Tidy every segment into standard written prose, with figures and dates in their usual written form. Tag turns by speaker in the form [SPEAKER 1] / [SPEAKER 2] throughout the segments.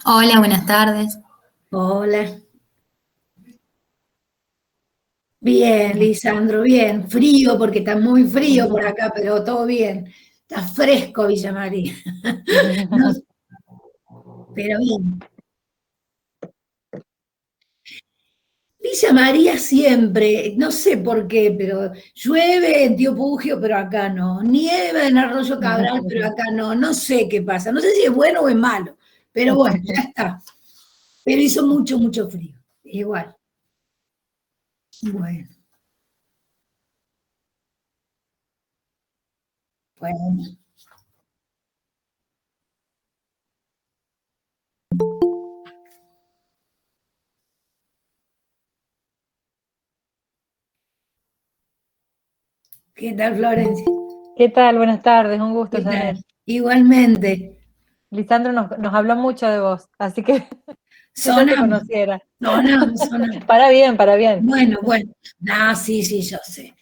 [SPEAKER 1] Hola, buenas tardes.
[SPEAKER 2] Hola. Bien, Lisandro, bien. Frío porque está muy frío por acá, pero todo bien. Está fresco Villa María. No, pero bien. Villa María siempre, no sé por qué, pero llueve en Tío Pugio, pero acá no. Nieva en Arroyo Cabral, pero acá no. No sé qué pasa. No sé si es bueno o es malo, pero bueno, ya está. Pero hizo mucho, mucho frío. Igual. Bueno, bueno. ¿Qué tal, Florencia?
[SPEAKER 3] ¿Qué tal? Buenas tardes, un gusto,
[SPEAKER 2] ¿Qué tal?
[SPEAKER 3] Janet.
[SPEAKER 2] Igualmente.
[SPEAKER 3] Lisandro nos habló mucho de vos, así que si ya te
[SPEAKER 2] Sonamos,
[SPEAKER 3] conociera.
[SPEAKER 2] sonamos.
[SPEAKER 3] Para bien, para bien.
[SPEAKER 2] Bueno, bueno. Ah, sí, sí, yo sé.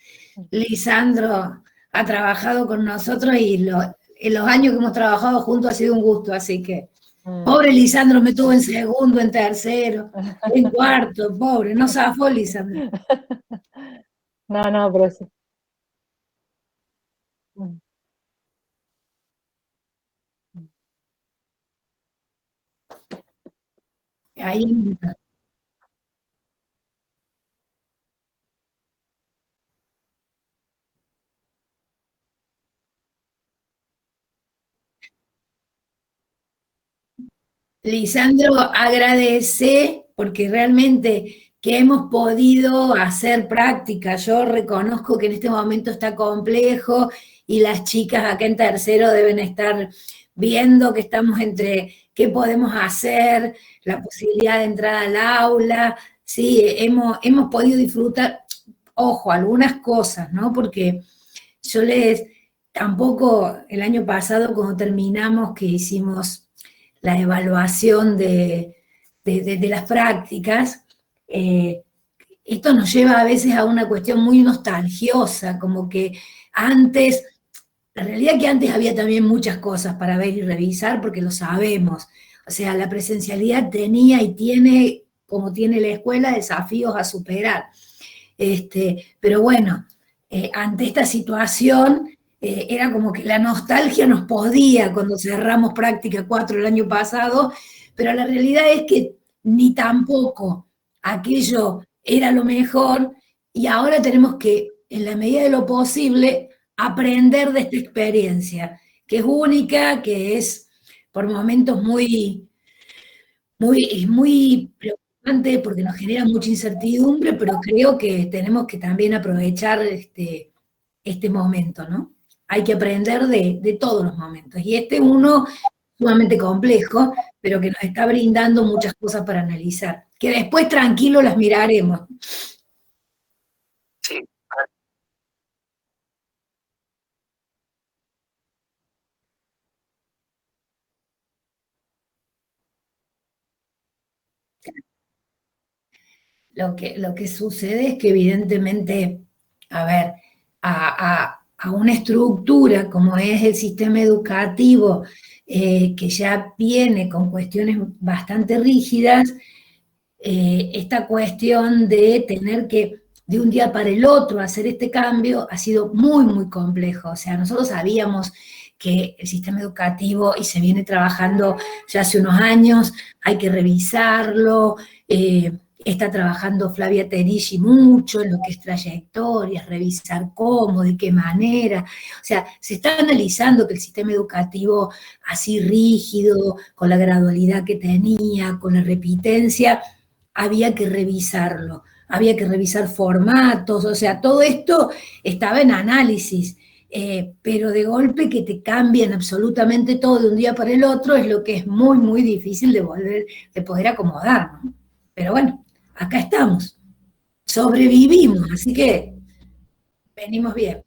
[SPEAKER 2] Lisandro ha trabajado con nosotros y en los años que hemos trabajado juntos ha sido un gusto, así que
[SPEAKER 3] Mm.
[SPEAKER 2] pobre Lisandro me tuvo en segundo, en tercero, en cuarto, pobre, no zafó Lisandro.
[SPEAKER 3] No, no, pero sí. Mm.
[SPEAKER 2] Ahí, Lisandro agradece porque realmente que hemos podido hacer práctica. Yo reconozco que en este momento está complejo y las chicas acá en tercero deben estar viendo que estamos entre qué podemos hacer, la posibilidad de entrar al aula. Sí, hemos podido disfrutar, ojo, algunas cosas, ¿no? Porque yo tampoco el año pasado cuando terminamos que hicimos la evaluación de las prácticas, eh, esto nos lleva a veces a una cuestión muy nostalgiosa, como que antes, la realidad es que antes había también muchas cosas para ver y revisar porque lo sabemos. O sea, la presencialidad tenía y tiene, como tiene la escuela, desafíos a superar. Pero bueno, ante esta situación era como que la nostalgia nos podía cuando cerramos práctica 4 el año pasado, pero la realidad es que ni tampoco aquello era lo mejor y ahora tenemos que, en la medida de lo posible, aprender de esta experiencia, que es única, que es por momentos muy preocupante porque nos genera mucha incertidumbre, pero creo que tenemos que también aprovechar este momento, ¿no? Hay que aprender de todos los momentos. Y este es uno sumamente complejo, pero que nos está brindando muchas cosas para analizar, que después tranquilo las miraremos. Lo que sucede es que evidentemente, a ver, a una estructura como es el sistema educativo, que ya viene con cuestiones bastante rígidas, esta cuestión de tener que de un día para el otro hacer este cambio ha sido muy, muy complejo. O sea, nosotros sabíamos que el sistema educativo, y se viene trabajando ya hace unos años, hay que revisarlo, está trabajando Flavia Terici mucho en lo que es trayectorias, revisar cómo, de qué manera. O sea, se está analizando que el sistema educativo así rígido, con la gradualidad que tenía, con la repitencia, había que revisarlo, había que revisar formatos, o sea, todo esto estaba en análisis, pero de golpe que te cambien absolutamente todo de un día para el otro es lo que es muy, muy difícil de poder acomodar, ¿no? Pero bueno, acá estamos, sobrevivimos, así que venimos bien.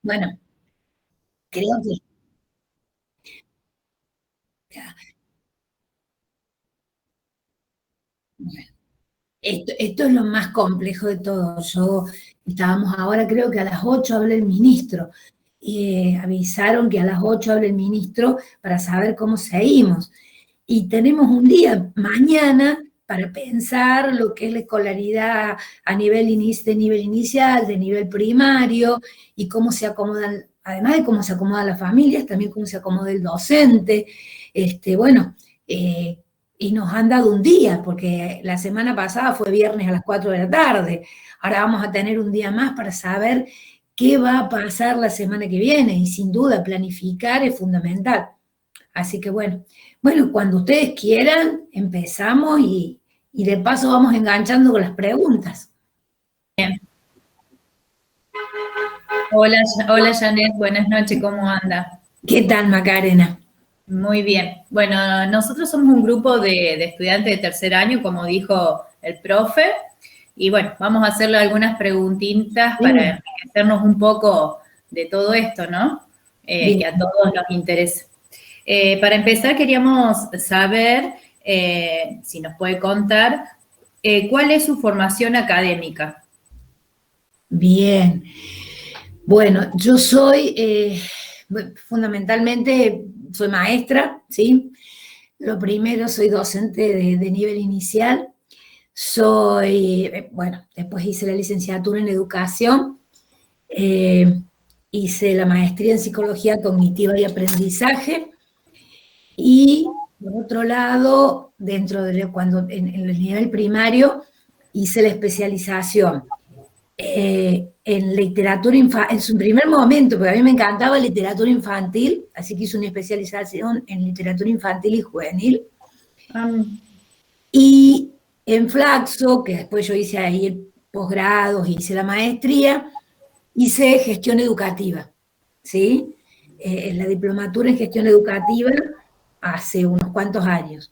[SPEAKER 2] Bueno, creo que ya, bueno. Esto es lo más complejo de todo. Estábamos ahora, creo que a las 8 habla el ministro. Y avisaron que a las 8 habla el ministro para saber cómo seguimos. Y tenemos un día mañana para pensar lo que es la escolaridad a nivel de nivel inicial, de nivel primario, y cómo se acomodan, además de cómo se acomodan las familias, también cómo se acomoda el docente. Bueno, y nos han dado un día, porque la semana pasada fue viernes a las 4 de la tarde. Ahora vamos a tener un día más para saber qué va a pasar la semana que viene, y sin duda planificar es fundamental. Así que bueno, cuando ustedes quieran, empezamos y de paso vamos enganchando con las preguntas.
[SPEAKER 1] Bien. Hola Janet, buenas noches, ¿cómo anda?
[SPEAKER 2] ¿Qué tal, Macarena?
[SPEAKER 1] Muy bien. Bueno, nosotros somos un grupo de estudiantes de tercer año, como dijo el profe, y bueno, vamos a hacerle algunas preguntitas para enriquecernos un poco de todo esto, ¿no? Que a todos nos interesa. Para empezar, queríamos saber, si nos puede contar, ¿cuál es su formación académica?
[SPEAKER 2] Bien. Bueno, yo soy, fundamentalmente, soy maestra, ¿sí? Lo primero, soy docente de nivel inicial. Después hice la licenciatura en educación, hice la maestría en psicología cognitiva y aprendizaje, y por otro lado, en el nivel primario, hice la especialización en literatura infantil, en su primer momento, porque a mí me encantaba literatura infantil, así que hice una especialización en literatura infantil y juvenil. Y en Flaxo, que después yo hice ahí el posgrado, hice la maestría, hice gestión educativa, ¿sí? La diplomatura en gestión educativa hace unos cuantos años.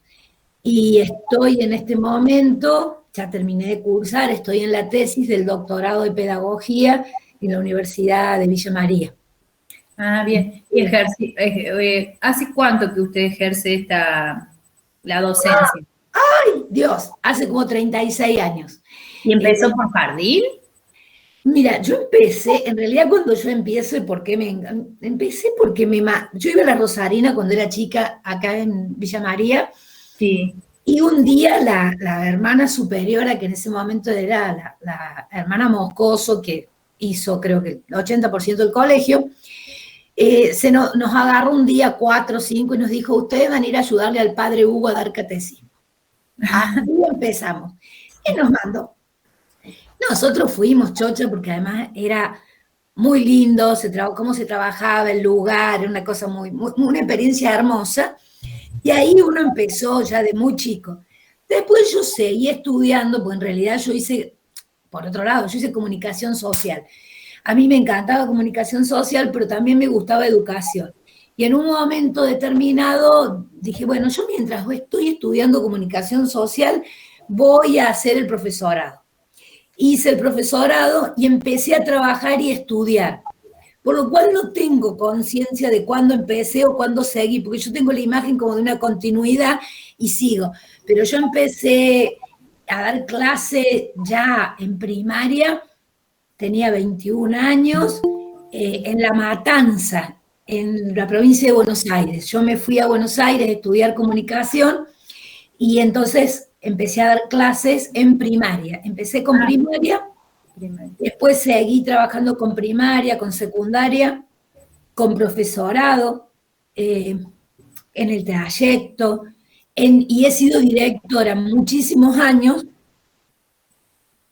[SPEAKER 2] Y estoy en este momento, ya terminé de cursar, estoy en la tesis del doctorado de pedagogía en la Universidad de Villa María.
[SPEAKER 1] Ah, bien. ¿Y hace cuánto que usted ejerce la docencia?
[SPEAKER 2] ¡Ay, Dios! Hace como 36 años.
[SPEAKER 1] ¿Y empezó por jardín?
[SPEAKER 2] Mira, yo empecé, en realidad cuando yo empiezo, yo iba a la Rosarina cuando era chica, acá en Villa María.
[SPEAKER 1] Sí.
[SPEAKER 2] Y un día la hermana superiora, que en ese momento era la hermana Moscoso, que hizo creo que el 80% del colegio, nos agarró un día 4 o 5 y nos dijo: ustedes van a ir a ayudarle al padre Hugo a dar catecismo. Así empezamos. Y nos mandó. Nosotros fuimos chocha porque además era muy lindo, cómo se trabajaba, el lugar, era una cosa una experiencia hermosa. Y ahí uno empezó ya de muy chico. Después yo seguí estudiando, pues en realidad por otro lado, yo hice comunicación social. A mí me encantaba comunicación social, pero también me gustaba educación. Y en un momento determinado dije, bueno, yo mientras estoy estudiando comunicación social, voy a hacer el profesorado. Hice el profesorado y empecé a trabajar y estudiar. Por lo cual no tengo conciencia de cuándo empecé o cuándo seguí, porque yo tengo la imagen como de una continuidad y sigo. Pero yo empecé a dar clase ya en primaria, tenía 21 años, en La Matanza, en la provincia de Buenos Aires. Yo me fui a Buenos Aires a estudiar comunicación y entonces empecé a dar clases en primaria. Empecé con primaria. Después seguí trabajando con primaria, con secundaria, con profesorado, en el trayecto, y he sido directora muchísimos años.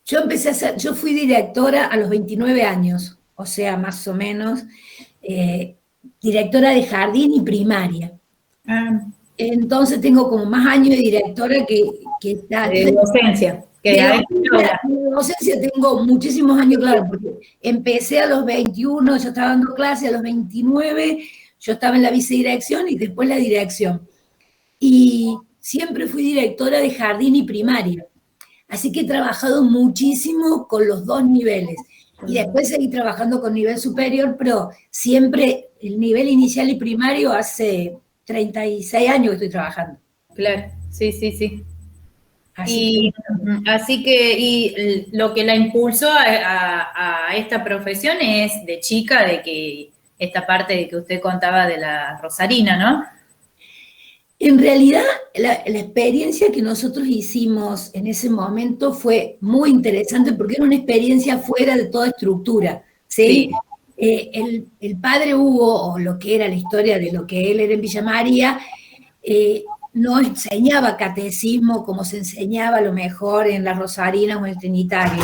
[SPEAKER 2] Yo fui directora a los 29 años, o sea, más o menos, directora de jardín y primaria. Entonces tengo como más años de directora que
[SPEAKER 1] de docencia.
[SPEAKER 2] De docencia tengo muchísimos años, claro, porque empecé a los 21, yo estaba dando clase, a los 29 yo estaba en la vicedirección y después la dirección. Y siempre fui directora de jardín y primaria. Así que he trabajado muchísimo con los dos niveles. Y después seguí trabajando con nivel superior, pero siempre el nivel inicial y primario hace 36 años que estoy trabajando.
[SPEAKER 1] Claro, sí. Y lo que la impulsó a esta profesión es de chica, de que esta parte de que usted contaba de la Rosarina, ¿no?
[SPEAKER 2] En realidad, la experiencia que nosotros hicimos en ese momento fue muy interesante porque era una experiencia fuera de toda estructura, ¿sí? El padre Hugo, o lo que era la historia de lo que él era en Villa María, no enseñaba catecismo como se enseñaba a lo mejor en las Rosarinas o en el Trinitario.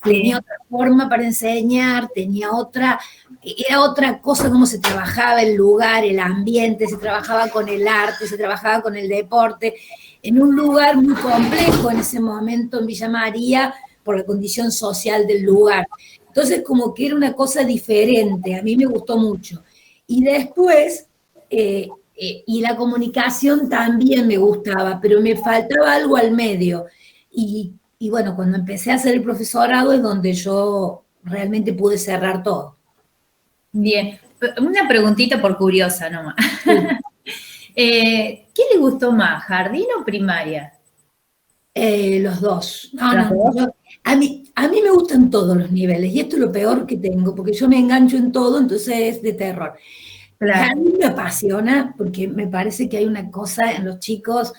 [SPEAKER 2] Tenía otra forma para enseñar, era otra cosa como se trabajaba el lugar, el ambiente, se trabajaba con el arte, se trabajaba con el deporte, en un lugar muy complejo en ese momento en Villa María por la condición social del lugar. Entonces como que era una cosa diferente, a mí me gustó mucho. Y después, y la comunicación también me gustaba, pero me faltaba algo al medio. Y bueno, cuando empecé a hacer el profesorado es donde yo realmente pude cerrar todo.
[SPEAKER 1] Bien, una preguntita por curiosa nomás. Sí. ¿Qué le gustó más, jardín o primaria?
[SPEAKER 2] Los dos. A mí me gustan todos los niveles, y esto es lo peor que tengo, porque yo me engancho en todo, entonces es de terror. Claro. A mí me apasiona, porque me parece que hay una cosa en los chicos,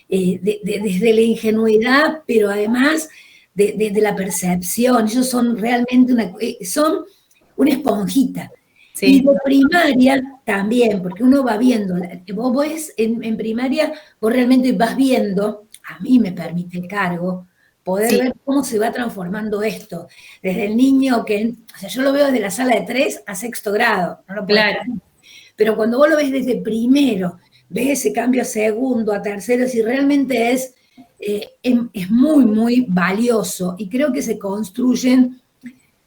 [SPEAKER 2] desde la ingenuidad, pero además de la percepción. Ellos son realmente son una esponjita. Sí. Y de primaria también, porque uno va viendo, vos ves en primaria, vos realmente vas viendo, a mí me permite el cargo, poder ver cómo se va transformando esto. Desde el niño o sea, yo lo veo desde la sala de 3 a 6º grado, no lo puedo ver. Pero cuando vos lo ves desde primero, ves ese cambio a segundo, a tercero, si realmente es muy, muy valioso, y creo que se construyen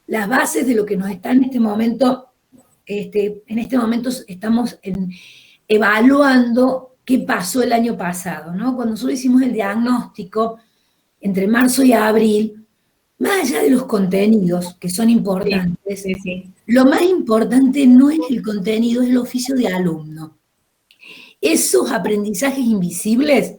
[SPEAKER 2] las bases de lo que nos está en este momento estamos evaluando qué pasó el año pasado, ¿no? Cuando nosotros hicimos el diagnóstico entre marzo y abril, más allá de los contenidos, que son importantes, lo más importante no es el contenido, es el oficio de alumno. Esos aprendizajes invisibles,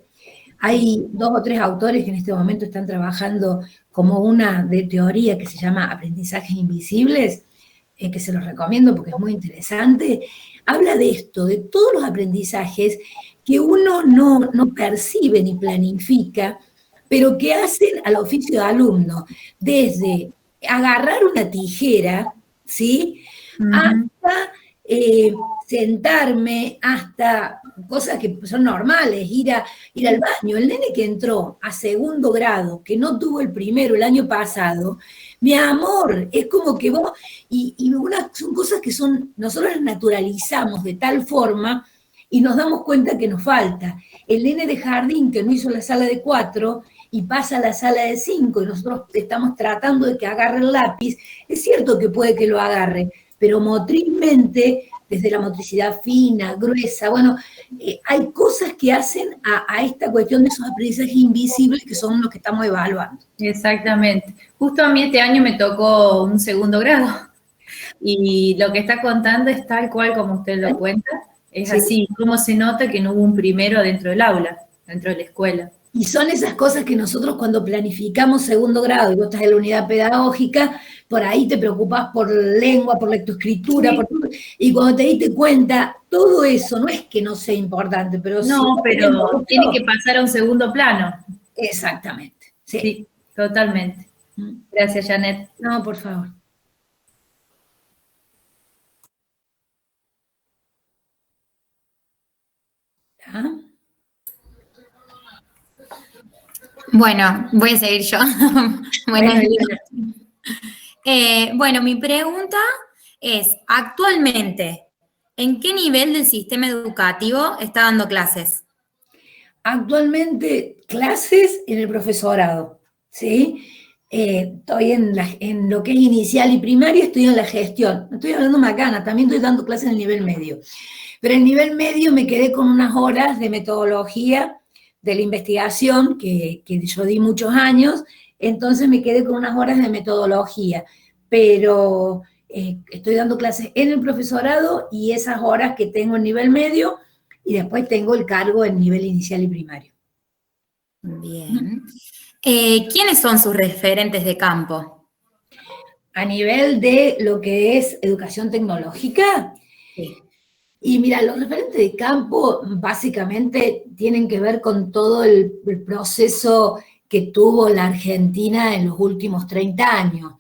[SPEAKER 2] hay 2 o 3 autores que en este momento están trabajando como una de teoría que se llama Aprendizajes Invisibles, que se los recomiendo porque es muy interesante. Habla de esto, de todos los aprendizajes que uno no percibe ni planifica, pero que hacen al oficio de alumno, desde agarrar una tijera, ¿sí? Hasta sentarme, hasta cosas que son normales, ir al baño. El nene que entró a 2º grado, que no tuvo el primero el año pasado, mi amor, es como que vos, son cosas que nosotros las naturalizamos de tal forma y nos damos cuenta que nos falta. El nene de jardín que no hizo la sala de 4 y pasa a la sala de 5 y nosotros estamos tratando de que agarre el lápiz, es cierto que puede que lo agarre, pero motrizmente, desde la motricidad fina, gruesa, bueno, hay cosas que hacen a esta cuestión de esos aprendizajes invisibles que son los que estamos evaluando.
[SPEAKER 1] Exactamente. Justo a mí este año me tocó un 2º grado y lo que está contando es tal cual como usted lo cuenta. Es así, cómo se nota que no hubo un primero dentro del aula, dentro de la escuela.
[SPEAKER 2] Y son esas cosas que nosotros cuando planificamos 2º grado y vos estás en la unidad pedagógica, por ahí te preocupás por lengua, por lectoescritura, y cuando te diste cuenta, todo eso no es que no sea importante, pero
[SPEAKER 1] no, pero tiene que pasar a un segundo plano.
[SPEAKER 2] Exactamente.
[SPEAKER 1] Sí, totalmente. Gracias, Janet.
[SPEAKER 2] No, por favor.
[SPEAKER 4] ¿Ah? Bueno, voy a seguir yo. Bueno, mi pregunta es, actualmente, ¿en qué nivel del sistema educativo está dando clases?
[SPEAKER 2] Actualmente, clases en el profesorado, ¿sí? Estoy en lo que es inicial y primaria, estoy en la gestión. No estoy hablando macana, también estoy dando clases en el nivel medio. Pero en el nivel medio me quedé con unas horas de metodología de la investigación, que yo di muchos años, entonces me quedé con unas horas de metodología, pero estoy dando clases en el profesorado y esas horas que tengo en nivel medio, y después tengo el cargo en nivel inicial y primario.
[SPEAKER 4] Bien. ¿Quiénes son sus referentes de campo?
[SPEAKER 2] A nivel de lo que es educación tecnológica,
[SPEAKER 4] Sí.
[SPEAKER 2] y mira, los referentes de campo básicamente tienen que ver con todo el proceso que tuvo la Argentina en los últimos 30 años.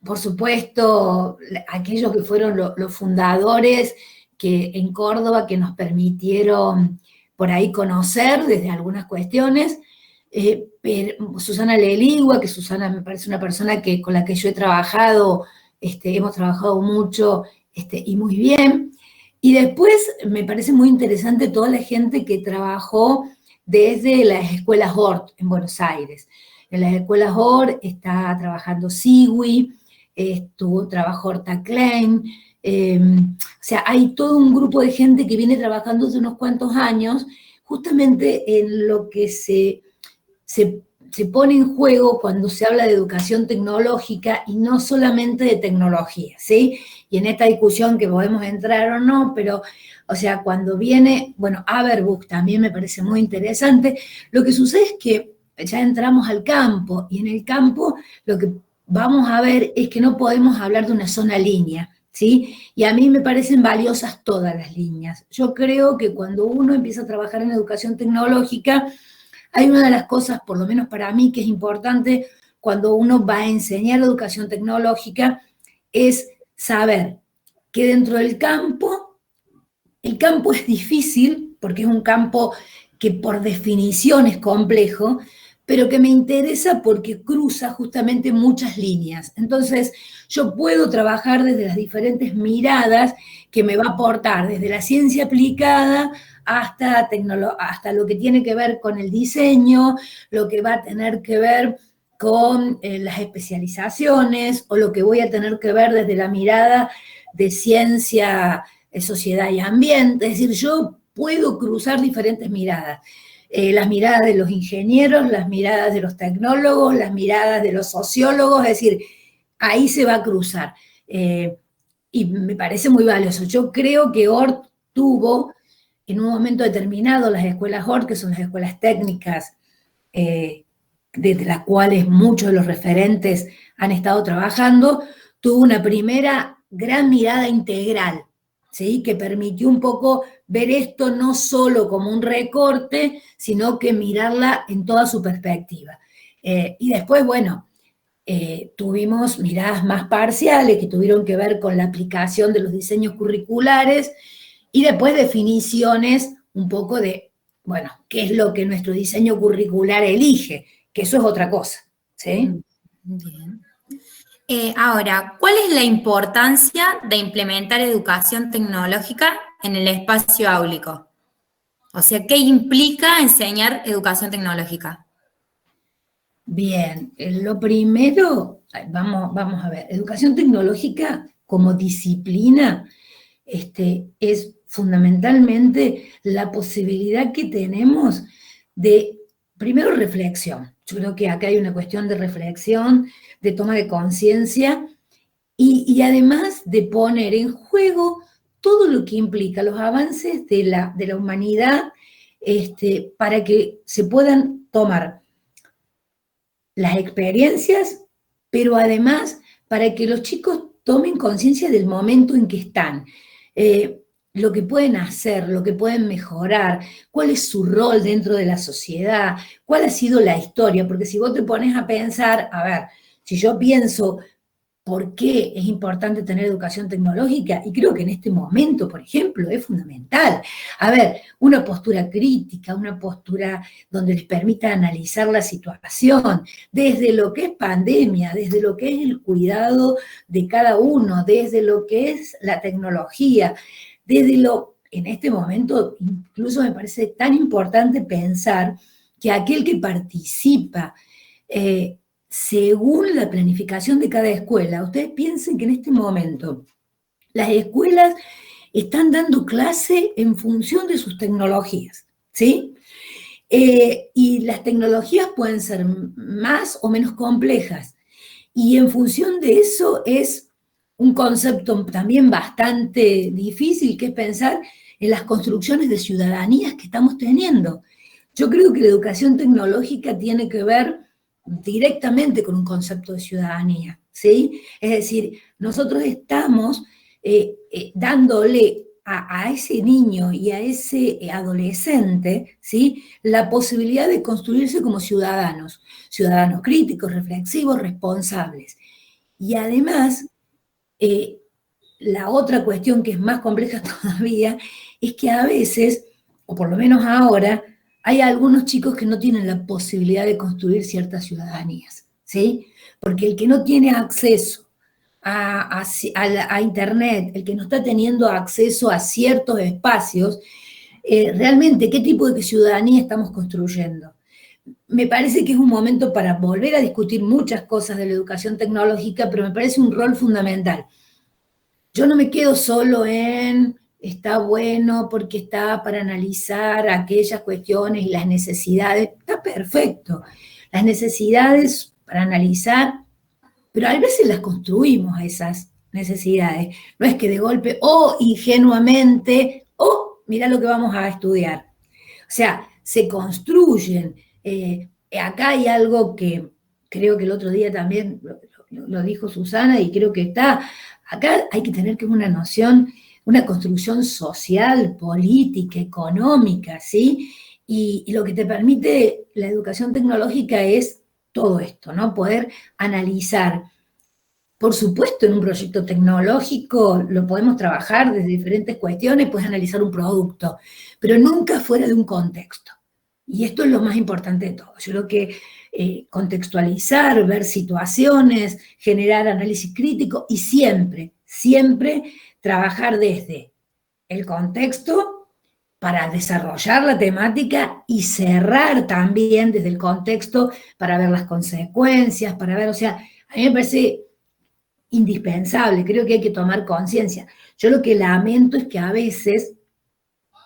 [SPEAKER 2] Por supuesto, aquellos que fueron los fundadores que en Córdoba que nos permitieron por ahí conocer desde algunas cuestiones, pero Susana Leligua, que Susana me parece una persona con la que yo he trabajado, hemos trabajado mucho y muy bien. Y después me parece muy interesante toda la gente que trabajó desde las escuelas Hort en Buenos Aires. En las escuelas Hort está trabajando Siwi, trabajó Horta Klein, o sea, hay todo un grupo de gente que viene trabajando hace unos cuantos años justamente en lo que se pone en juego cuando se habla de educación tecnológica y no solamente de tecnología, ¿sí? Y en esta discusión que podemos entrar o no, pero, o sea, cuando viene, bueno, Averbook también me parece muy interesante, lo que sucede es que ya entramos al campo, y en el campo lo que vamos a ver es que no podemos hablar de una sola línea, ¿sí? Y a mí me parecen valiosas todas las líneas. Yo creo que cuando uno empieza a trabajar en educación tecnológica, hay una de las cosas, por lo menos para mí, que es importante cuando uno va a enseñar educación tecnológica, es saber que dentro del campo, el campo es difícil, porque es un campo que por definición es complejo, pero que me interesa porque cruza justamente muchas líneas. Entonces, yo puedo trabajar desde las diferentes miradas que me va a aportar, desde la ciencia aplicada hasta lo que tiene que ver con el diseño, lo que va a tener que ver con las especializaciones, o lo que voy a tener que ver desde la mirada de ciencia, sociedad y ambiente. Es decir, yo puedo cruzar diferentes miradas. Las miradas de los ingenieros, las miradas de los tecnólogos, las miradas de los sociólogos, es decir, ahí se va a cruzar. Y me parece muy valioso. Yo creo que Hort tuvo, en un momento determinado, las escuelas Hort, que son las escuelas técnicas, desde las cuales muchos de los referentes han estado trabajando, tuvo una primera gran mirada integral, ¿sí? Que permitió un poco ver esto no solo como un recorte, sino que mirarla en toda su perspectiva. Y después, bueno, tuvimos miradas más parciales que tuvieron que ver con la aplicación de los diseños curriculares, y después definiciones un poco de, bueno, qué es lo que nuestro diseño curricular elige, que eso es otra cosa, ¿sí?
[SPEAKER 4] Bien. Ahora, ¿cuál es la importancia de implementar educación tecnológica en el espacio áulico? O sea, ¿qué implica enseñar educación tecnológica?
[SPEAKER 2] Bien, lo primero, vamos a ver, educación tecnológica como disciplina es fundamentalmente la posibilidad que tenemos de, primero, reflexión. Yo creo que acá hay una cuestión de reflexión, de toma de conciencia, y además de poner en juego todo lo que implica los avances de la humanidad, para que se puedan tomar las experiencias, pero además para que los chicos tomen conciencia del momento en que están, lo que pueden hacer, lo que pueden mejorar, cuál es su rol dentro de la sociedad, cuál ha sido la historia, porque si vos te pones a pensar, a ver, si yo pienso por qué es importante tener educación tecnológica, y creo que en este momento, por ejemplo, es fundamental. A ver, una postura crítica, una postura donde les permita analizar la situación, desde lo que es pandemia, desde lo que es el cuidado de cada uno, desde lo que es la tecnología, en este momento, incluso me parece tan importante pensar que aquel que participa, según la planificación de cada escuela, ustedes piensen que en este momento las escuelas están dando clase en función de sus tecnologías, ¿sí? Y las tecnologías pueden ser más o menos complejas, y en función de eso es un concepto también bastante difícil, que es pensar en las construcciones de ciudadanías que estamos teniendo. Yo creo que la educación tecnológica tiene que ver directamente con un concepto de ciudadanía, ¿sí? Es decir, nosotros estamos dándole a ese niño y a ese adolescente, ¿sí?, la posibilidad de construirse como ciudadanos críticos, reflexivos, responsables. Y además, la otra cuestión que es más compleja todavía es que a veces, o por lo menos ahora, hay algunos chicos que no tienen la posibilidad de construir ciertas ciudadanías, ¿sí? Porque el que no tiene acceso a Internet, el que no está teniendo acceso a ciertos espacios, realmente, ¿qué tipo de ciudadanía estamos construyendo? Me parece que es un momento para volver a discutir muchas cosas de la educación tecnológica, pero me parece un rol fundamental. Yo no me quedo solo en está bueno porque está para analizar aquellas cuestiones y las necesidades, está perfecto. Las necesidades para analizar, pero a veces las construimos a esas necesidades. No es que de golpe, ingenuamente, mira lo que vamos a estudiar. O sea, se construyen. Acá hay algo que creo que el otro día también lo dijo Susana y creo que está. Acá hay que tener que una noción, una construcción social, política, económica, ¿sí? Y lo que te permite la educación tecnológica es todo esto, ¿no? Poder analizar. Por supuesto, en un proyecto tecnológico lo podemos trabajar desde diferentes cuestiones, puedes analizar un producto, pero nunca fuera de un contexto. Y esto es lo más importante de todo. Yo creo que contextualizar, ver situaciones, generar análisis crítico y siempre trabajar desde el contexto para desarrollar la temática y cerrar también desde el contexto para ver las consecuencias, para ver, o sea, a mí me parece indispensable, creo que hay que tomar conciencia. Yo lo que lamento es que a veces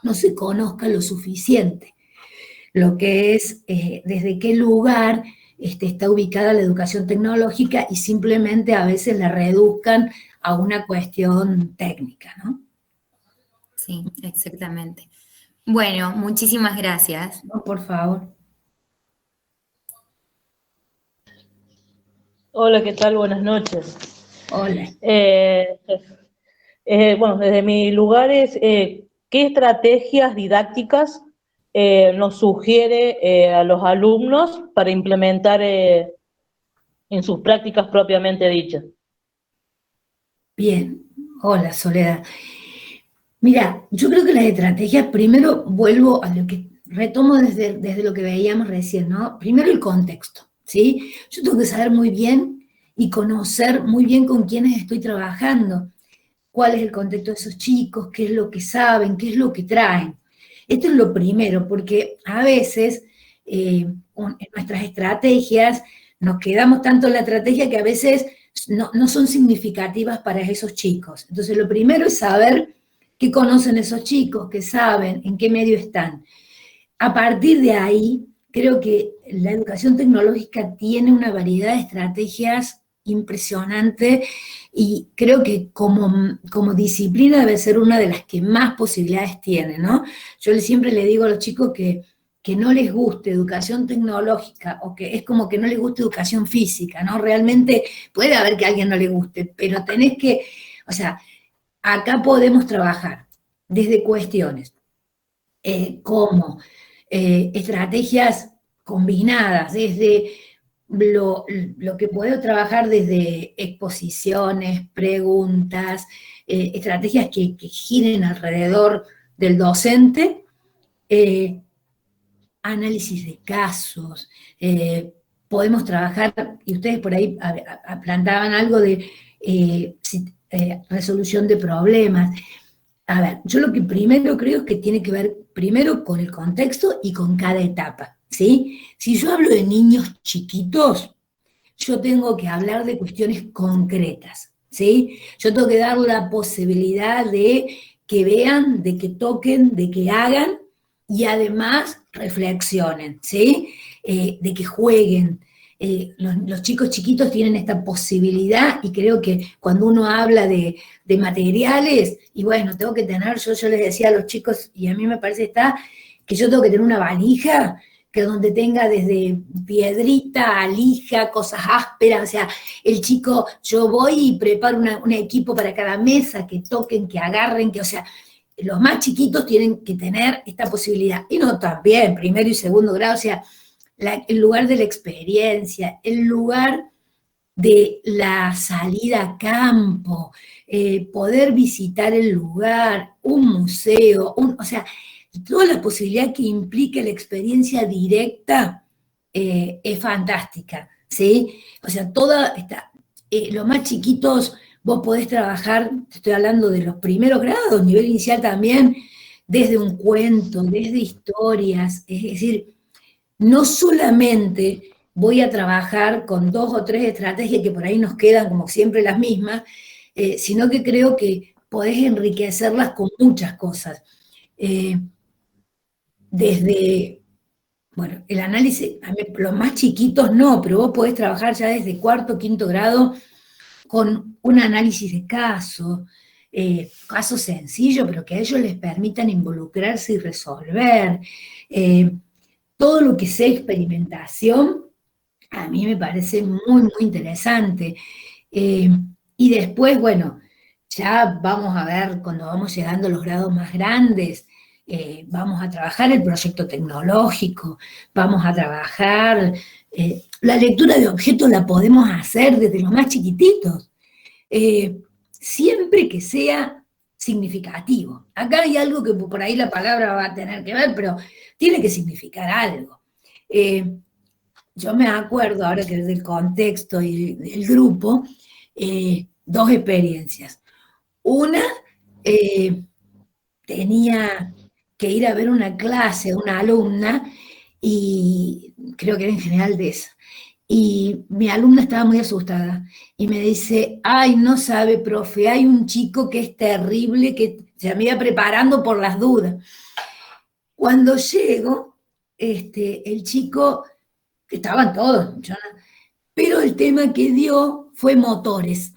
[SPEAKER 2] no se conozca lo suficiente, lo que es desde qué lugar está ubicada la educación tecnológica y simplemente a veces la reduzcan a una cuestión técnica, ¿no?
[SPEAKER 4] Sí, exactamente. Bueno, muchísimas gracias.
[SPEAKER 2] No, por favor.
[SPEAKER 5] Hola, ¿qué tal? Buenas noches.
[SPEAKER 2] Hola.
[SPEAKER 5] Bueno, desde mi lugar ¿qué estrategias didácticas nos sugiere a los alumnos para implementar en sus prácticas propiamente dichas?
[SPEAKER 2] Bien, hola Soledad. Mira, yo creo que las estrategias, primero vuelvo a lo que retomo desde lo que veíamos recién, ¿no? Primero el contexto, ¿sí? Yo tengo que saber muy bien y conocer muy bien con quiénes estoy trabajando, cuál es el contexto de esos chicos, qué es lo que saben, qué es lo que traen. Esto es lo primero, porque a veces en nuestras estrategias nos quedamos tanto en la estrategia que a veces no son significativas para esos chicos. Entonces lo primero es saber qué conocen esos chicos, qué saben, en qué medio están. A partir de ahí, creo que la educación tecnológica tiene una variedad de estrategias impresionante y creo que como disciplina debe ser una de las que más posibilidades tiene, ¿no? Yo siempre le digo a los chicos que no les guste educación tecnológica o que es como que no les guste educación física, ¿no? Realmente puede haber que a alguien no le guste, pero tenés que, o sea, acá podemos trabajar desde cuestiones como estrategias combinadas, desde lo que puedo trabajar desde exposiciones, preguntas, estrategias que giren alrededor del docente, análisis de casos, podemos trabajar, y ustedes por ahí planteaban algo de resolución de problemas. A ver, yo lo que primero creo es que tiene que ver primero con el contexto y con cada etapa, ¿sí? Si yo hablo de niños chiquitos, yo tengo que hablar de cuestiones concretas, ¿sí? Yo tengo que dar la posibilidad de que vean, de que toquen, de que hagan y además reflexionen, ¿sí? De que jueguen. Los chicos chiquitos tienen esta posibilidad y creo que cuando uno habla de materiales, y bueno, tengo que tener, yo les decía a los chicos, y a mí me parece que está que yo tengo que tener una valija que donde tenga desde piedrita a lija, cosas ásperas, o sea, el chico, yo voy y preparo un equipo para cada mesa, que toquen, que agarren, que, o sea, los más chiquitos tienen que tener esta posibilidad, y no también, primero y segundo grado, o sea, el lugar de la experiencia, el lugar de la salida a campo, poder visitar el lugar, un museo, o sea, toda la posibilidad que implica la experiencia directa es fantástica, ¿sí? O sea, los más chiquitos vos podés trabajar, te estoy hablando de los primeros grados, nivel inicial también, desde un cuento, desde historias, es decir, no solamente voy a trabajar con 2 o 3 estrategias que por ahí nos quedan como siempre las mismas, sino que creo que podés enriquecerlas con muchas cosas. Desde, bueno, el análisis, los más chiquitos no, pero vos podés trabajar ya desde 4º, 5º grado con un análisis de caso, casos sencillos, pero que a ellos les permitan involucrarse y resolver. Todo lo que sea experimentación, a mí me parece muy, muy interesante. Y después, bueno, ya vamos a ver, cuando vamos llegando a los grados más grandes, vamos a trabajar el proyecto tecnológico, vamos a trabajar, la lectura de objetos la podemos hacer desde los más chiquititos, siempre que sea significativo. Acá hay algo que por ahí la palabra va a tener que ver, pero tiene que significar algo. Yo me acuerdo, ahora que es del contexto y del grupo, 2 experiencias. Una, tenía que ir a ver una clase, una alumna, y creo que era en general de esa. Y mi alumna estaba muy asustada y me dice, ay, no sabe, profe, hay un chico que es terrible, que se me iba preparando por las dudas. Cuando llego, el chico, estaban todos, pero el tema que dio fue motores.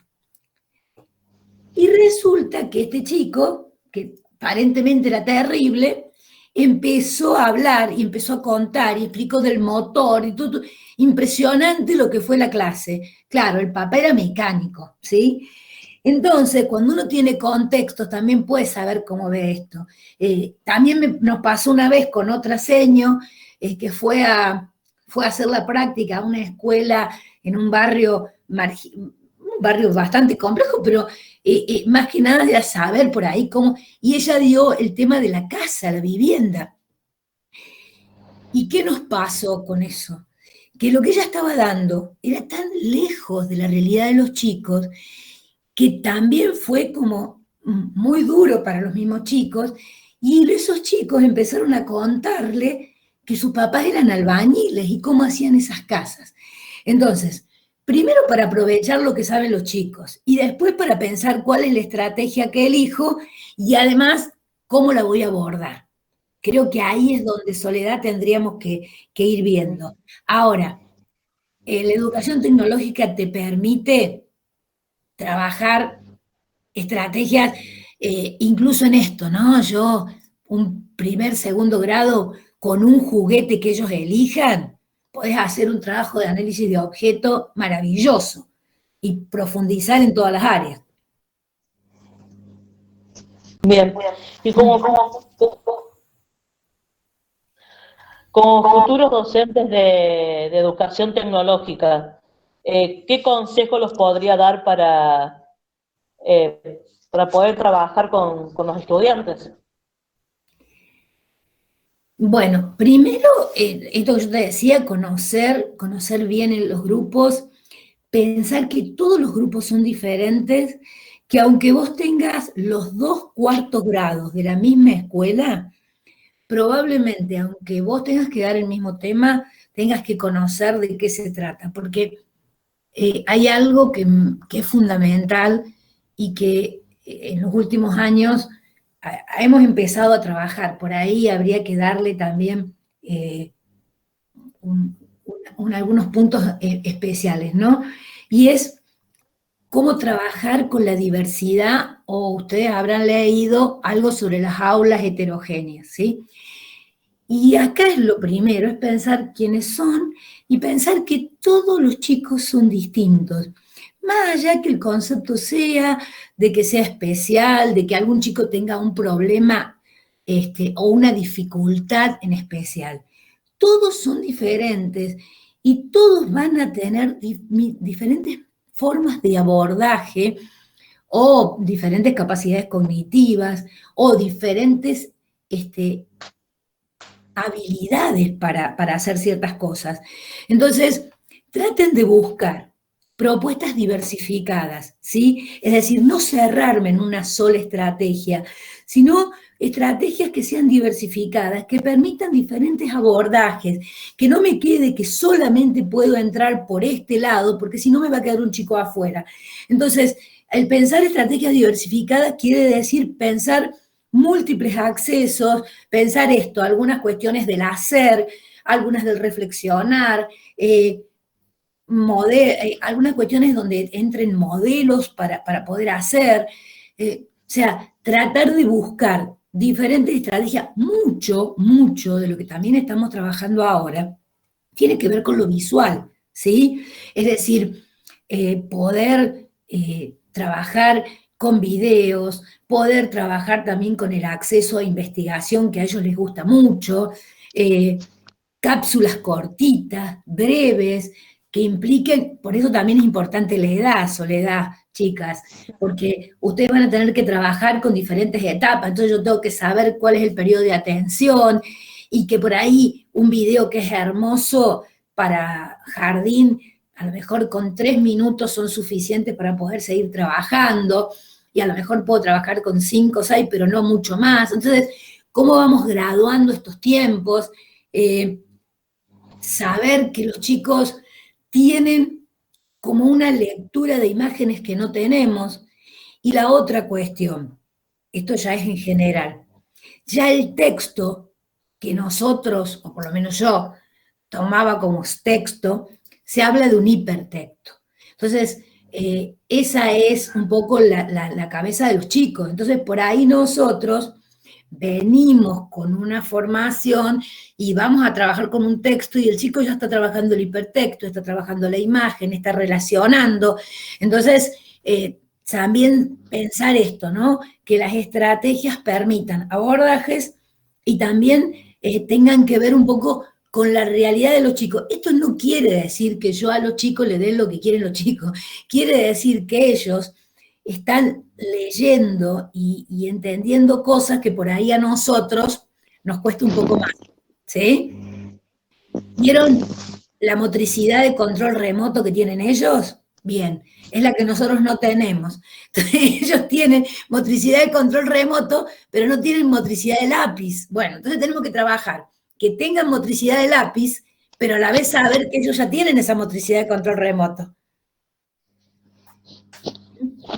[SPEAKER 2] Y resulta que este chico, que aparentemente era terrible, empezó a hablar y empezó a contar y explicó del motor y todo. Impresionante lo que fue la clase. Claro, el papá era mecánico, ¿sí? Entonces, cuando uno tiene contextos, también puede saber cómo ve esto. También nos pasó una vez con otra seño, que fue a hacer la práctica a una escuela en un barrio bastante complejo, pero más que nada de saber por ahí cómo, y ella dio el tema de la casa, la vivienda. ¿Y qué nos pasó con eso? Que lo que ella estaba dando era tan lejos de la realidad de los chicos, que también fue como muy duro para los mismos chicos, y esos chicos empezaron a contarle que sus papás eran albañiles y cómo hacían esas casas. Entonces, primero para aprovechar lo que saben los chicos, y después para pensar cuál es la estrategia que elijo, y además, cómo la voy a abordar. Creo que ahí es donde, Soledad, tendríamos que ir viendo. Ahora, la educación tecnológica te permite trabajar estrategias, incluso en esto, ¿no? Yo, un primer, segundo grado, con un juguete que ellos elijan, podés hacer un trabajo de análisis de objeto maravilloso y profundizar en todas las áreas.
[SPEAKER 5] Bien, y como futuros docentes de educación tecnológica, ¿qué consejo los podría dar para poder trabajar con los estudiantes?
[SPEAKER 2] Bueno, primero, esto que yo te decía, conocer bien los grupos, pensar que todos los grupos son diferentes, que aunque vos tengas los 2 cuartos grados de la misma escuela, probablemente, aunque vos tengas que dar el mismo tema, tengas que conocer de qué se trata, porque hay algo que es fundamental y que en los últimos años hemos empezado a trabajar. Por ahí habría que darle también algunos puntos especiales, ¿no? Y es cómo trabajar con la diversidad, o ustedes habrán leído algo sobre las aulas heterogéneas, ¿sí? Y acá es lo primero, es pensar quiénes son y pensar que todos los chicos son distintos. Más allá que el concepto sea de que sea especial, de que algún chico tenga un problema o una dificultad en especial. Todos son diferentes y todos van a tener diferentes formas de abordaje o diferentes capacidades cognitivas o diferentes habilidades para hacer ciertas cosas. Entonces, traten de buscar propuestas diversificadas, ¿sí? Es decir, no cerrarme en una sola estrategia, sino estrategias que sean diversificadas, que permitan diferentes abordajes, que no me quede que solamente puedo entrar por este lado, porque si no me va a quedar un chico afuera. Entonces, el pensar estrategias diversificadas quiere decir pensar múltiples accesos, pensar algunas cuestiones del hacer, algunas del reflexionar, algunas cuestiones donde entren modelos para poder hacer, o sea, tratar de buscar diferentes estrategias. Mucho de lo que también estamos trabajando ahora tiene que ver con lo visual, ¿sí? Es decir, poder trabajar con videos, poder trabajar también con el acceso a investigación que a ellos les gusta mucho, cápsulas cortitas, breves, que impliquen, por eso también es importante la edad, Soledad, chicas, porque ustedes van a tener que trabajar con diferentes etapas, entonces yo tengo que saber cuál es el periodo de atención, y que por ahí un video que es hermoso para jardín, a lo mejor con 3 minutos son suficientes para poder seguir trabajando, y a lo mejor puedo trabajar con 5 o 6, pero no mucho más. Entonces, ¿cómo vamos graduando estos tiempos? Saber que los chicos tienen como una lectura de imágenes que no tenemos. Y la otra cuestión, esto ya es en general, ya el texto que nosotros, o por lo menos yo, tomaba como texto, se habla de un hipertexto. Entonces, esa es un poco la cabeza de los chicos. Entonces, por ahí nosotros venimos con una formación y vamos a trabajar con un texto y el chico ya está trabajando el hipertexto, está trabajando la imagen, está relacionando. Entonces, también pensar esto, ¿no? Que las estrategias permitan abordajes y también tengan que ver un poco con la realidad de los chicos. Esto no quiere decir que yo a los chicos les dé lo que quieren los chicos, quiere decir que ellos están leyendo y entendiendo cosas que por ahí a nosotros nos cuesta un poco más, ¿sí? ¿Vieron la motricidad de control remoto que tienen ellos? Bien, es la que nosotros no tenemos. Entonces, ellos tienen motricidad de control remoto, pero no tienen motricidad de lápiz. Bueno, entonces tenemos que trabajar que tengan motricidad de lápiz, pero a la vez saber que ellos ya tienen esa motricidad de control remoto.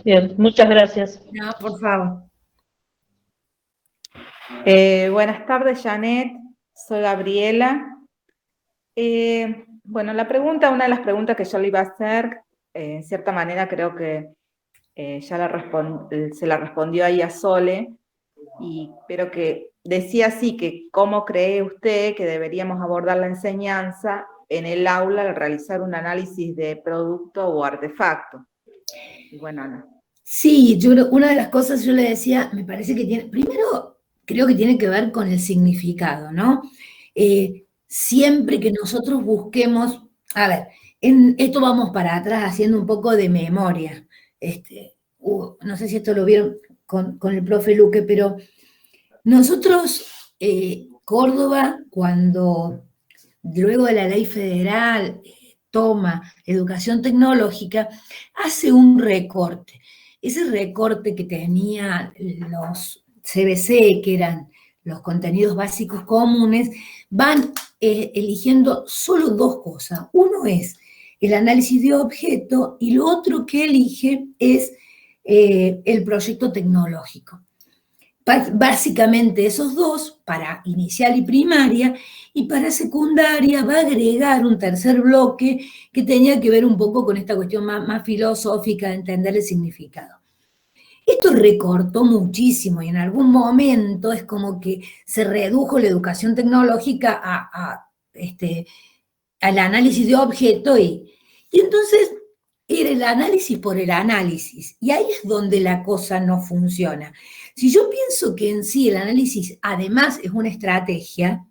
[SPEAKER 5] Bien, muchas gracias.
[SPEAKER 2] No, por favor.
[SPEAKER 6] Buenas tardes, Janet. Soy Gabriela. Bueno, una de las preguntas que yo le iba a hacer, en cierta manera creo que se la respondió ahí a Sole, pero que decía así que cómo cree usted que deberíamos abordar la enseñanza en el aula al realizar un análisis de producto o artefacto. Y bueno, no.
[SPEAKER 2] Sí, yo creo, una de las cosas yo le decía, me parece que primero creo que tiene que ver con el significado, ¿no? Siempre que nosotros busquemos, a ver, en esto vamos para atrás haciendo un poco de memoria. No sé si esto lo vieron con el profe Luque, pero nosotros, Córdoba, cuando luego de la ley federal toma educación tecnológica, hace un recorte. Ese recorte que tenía los CBC, que eran los contenidos básicos comunes, van eligiendo solo 2 cosas. Uno es el análisis de objeto y lo otro que elige es el proyecto tecnológico. Básicamente esos 2 para inicial y primaria, y para secundaria va a agregar un tercer bloque que tenía que ver un poco con esta cuestión más filosófica de entender el significado. Esto recortó muchísimo y en algún momento es como que se redujo la educación tecnológica al análisis de objeto y entonces era el análisis por el análisis. Y ahí es donde la cosa no funciona. Si yo pienso que en sí el análisis además es una estrategia,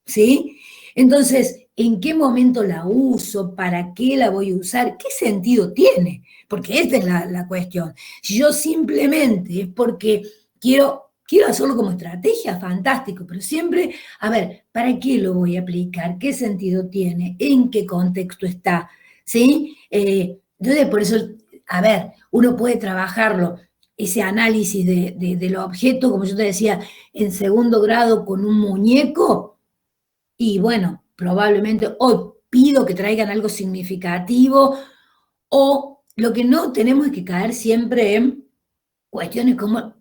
[SPEAKER 2] ¿sí? Entonces, ¿en qué momento la uso? ¿Para qué la voy a usar? ¿Qué sentido tiene? Porque esta es la cuestión. Si yo simplemente es porque quiero hacerlo como estrategia, fantástico, pero siempre, a ver, ¿para qué lo voy a aplicar? ¿Qué sentido tiene? ¿En qué contexto está? ¿Sí? Entonces, por eso, a ver, uno puede trabajarlo, ese análisis del objeto, como yo te decía, en segundo grado con un muñeco, y bueno, probablemente hoy pido que traigan algo significativo, o lo que no tenemos es que caer siempre en cuestiones como,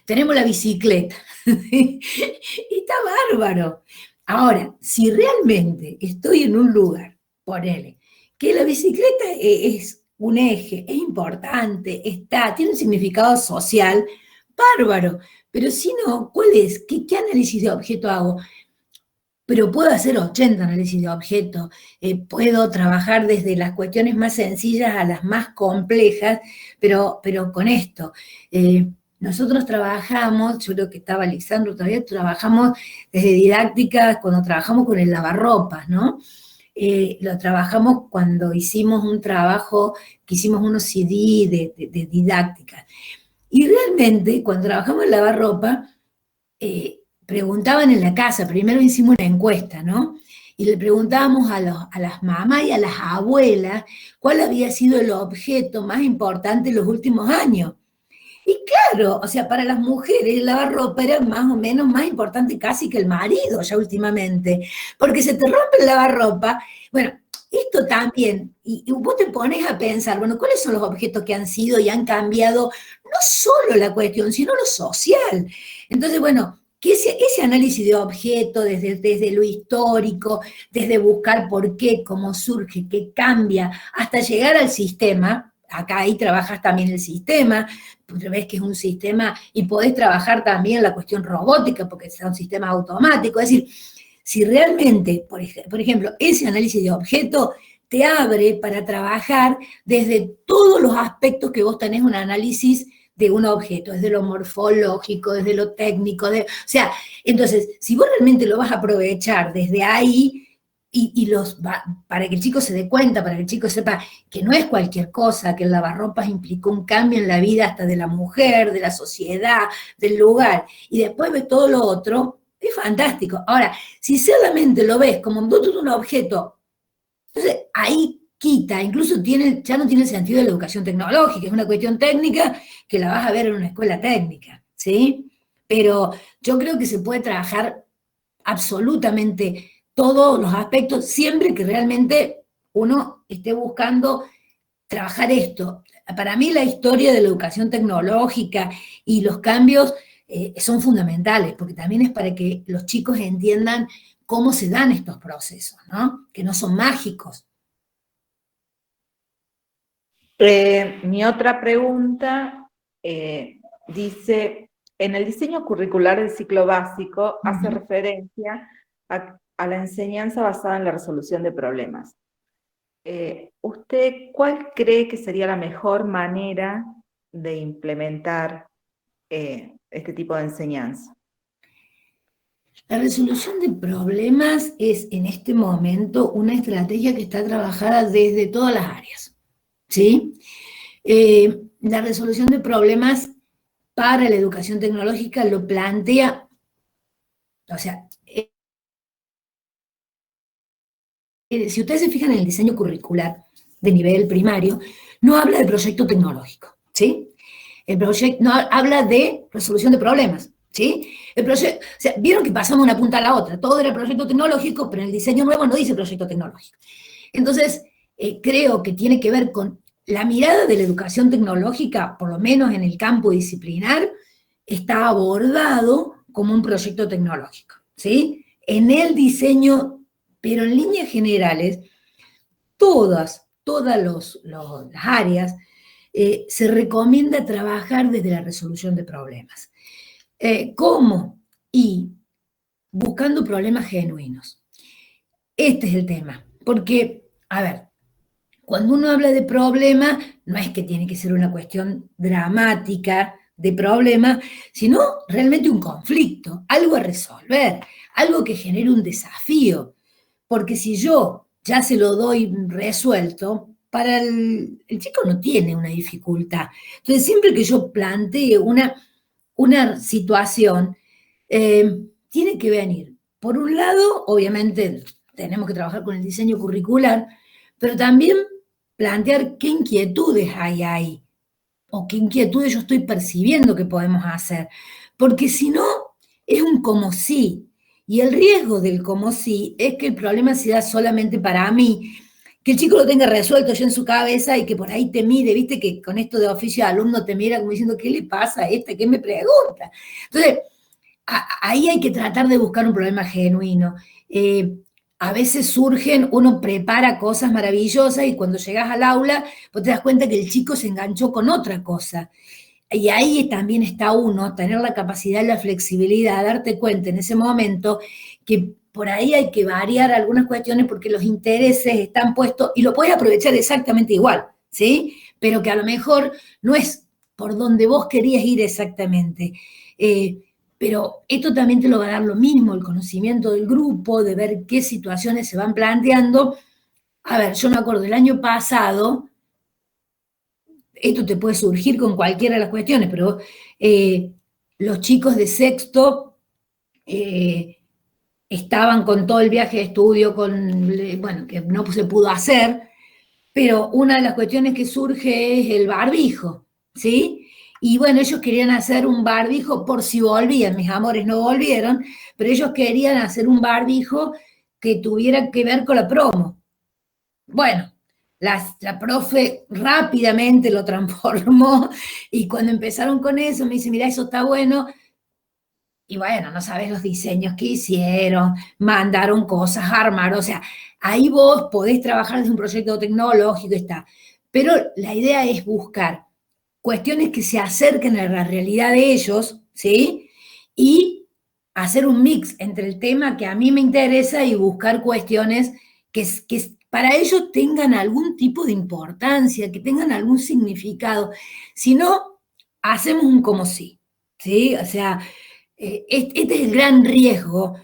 [SPEAKER 2] tenemos la bicicleta, y está bárbaro. Ahora, si realmente estoy en un lugar, ponele, que la bicicleta es un eje, es importante, tiene un significado social, bárbaro, pero si no, ¿cuál es? ¿Qué análisis de objeto hago? Pero puedo hacer 80 análisis de objeto, puedo trabajar desde las cuestiones más sencillas a las más complejas, pero con esto. Nosotros trabajamos, yo creo que estaba Lisandro todavía, trabajamos desde didáctica cuando trabajamos con el lavarropas, ¿no? Lo trabajamos cuando hicimos un trabajo, que hicimos unos CD de didáctica. Y realmente, cuando trabajamos en lavarropa, preguntaban en la casa, primero hicimos una encuesta, ¿no? Y le preguntábamos a las mamás y a las abuelas cuál había sido el objeto más importante en los últimos años. Y claro, o sea, para las mujeres el lavarropa era más o menos más importante casi que el marido ya últimamente, porque se te rompe el lavarropa. Bueno, esto también, y vos te pones a pensar, bueno, ¿cuáles son los objetos que han sido y han cambiado no solo la cuestión, sino lo social? Entonces, bueno, que ese análisis de objeto desde lo histórico, desde buscar por qué, cómo surge, qué cambia, hasta llegar al sistema, acá ahí trabajas también el sistema, ves que es un sistema, y podés trabajar también la cuestión robótica, porque es un sistema automático, es decir, si realmente, por ejemplo, ese análisis de objeto te abre para trabajar desde todos los aspectos que vos tenés un análisis de un objeto, desde lo morfológico, desde lo técnico, o sea, entonces, si vos realmente lo vas a aprovechar desde ahí, para que el chico se dé cuenta, para que el chico sepa que no es cualquier cosa, que el lavarropas implicó un cambio en la vida hasta de la mujer, de la sociedad, del lugar, y después ves todo lo otro, es fantástico. Ahora, si solamente lo ves como un objeto, entonces ahí quita, incluso ya no tiene el sentido de la educación tecnológica, es una cuestión técnica que la vas a ver en una escuela técnica, ¿sí? Pero yo creo que se puede trabajar absolutamente todos los aspectos, siempre que realmente uno esté buscando trabajar esto. Para mí la historia de la educación tecnológica y los cambios son fundamentales, porque también es para que los chicos entiendan cómo se dan estos procesos, ¿no? Que no son mágicos.
[SPEAKER 6] Mi otra pregunta dice, en el diseño curricular del ciclo básico hace referencia a la enseñanza basada en la resolución de problemas. ¿Usted cuál cree que sería la mejor manera de implementar este tipo de enseñanza?
[SPEAKER 2] La resolución de problemas es en este momento una estrategia que está trabajada desde todas las áreas, ¿sí? La resolución de problemas para la educación tecnológica lo plantea, o sea, si ustedes se fijan en el diseño curricular de nivel primario, no habla de proyecto tecnológico, ¿sí? El proyecto no habla de resolución de problemas, ¿sí? O sea, vieron que pasamos una punta a la otra, todo era proyecto tecnológico, pero en el diseño nuevo no dice proyecto tecnológico. Entonces, creo que tiene que ver con la mirada de la educación tecnológica, por lo menos en el campo disciplinar, está abordado como un proyecto tecnológico, ¿sí? En el diseño, pero en líneas generales, todas las áreas se recomienda trabajar desde la resolución de problemas. ¿Cómo? Y buscando problemas genuinos. Este es el tema, porque, a ver, cuando uno habla de problema, no es que tiene que ser una cuestión dramática de problema, sino realmente un conflicto, algo a resolver, algo que genere un desafío. Porque si yo ya se lo doy resuelto, para el chico no tiene una dificultad. Entonces, siempre que yo plantee una situación, tiene que venir. Por un lado, obviamente, tenemos que trabajar con el diseño curricular, pero también plantear qué inquietudes hay ahí, o qué inquietudes yo estoy percibiendo que podemos hacer. Porque si no, es un como sí. Y el riesgo del como sí es que el problema se da solamente para mí, que el chico lo tenga resuelto ya en su cabeza y que por ahí te mire, viste que con esto de oficio de alumno te mira como diciendo, ¿qué le pasa a este? ¿Qué me pregunta? Entonces, ahí hay que tratar de buscar un problema genuino. A veces surgen, uno prepara cosas maravillosas y cuando llegas al aula, vos te das cuenta que el chico se enganchó con otra cosa. Y ahí también está uno, tener la capacidad y la flexibilidad, darte cuenta en ese momento que por ahí hay que variar algunas cuestiones porque los intereses están puestos y lo puedes aprovechar exactamente igual, ¿sí? Pero que a lo mejor no es por donde vos querías ir exactamente. Pero esto también te lo va a dar lo mismo, el conocimiento del grupo, de ver qué situaciones se van planteando. A ver, yo me acuerdo, el año pasado, esto te puede surgir con cualquiera de las cuestiones, pero los chicos de sexto estaban con todo el viaje de estudio, bueno, que no se pudo hacer, pero una de las cuestiones que surge es el barbijo, ¿sí? Y bueno, ellos querían hacer un barbijo por si volvían, mis amores no volvieron, pero ellos querían hacer un barbijo que tuviera que ver con la promo. Bueno, la profe rápidamente lo transformó y cuando empezaron con eso me dice, mira, eso está bueno. Y bueno, no sabes los diseños que hicieron, mandaron cosas, armaron, o sea, ahí vos podés trabajar desde un proyecto tecnológico, está. Pero la idea es buscar cuestiones que se acerquen a la realidad de ellos, ¿sí? Y hacer un mix entre el tema que a mí me interesa y buscar cuestiones que para ellos tengan algún tipo de importancia, que tengan algún significado. Si no, hacemos un como sí, ¿sí? O sea, este es el gran riesgo.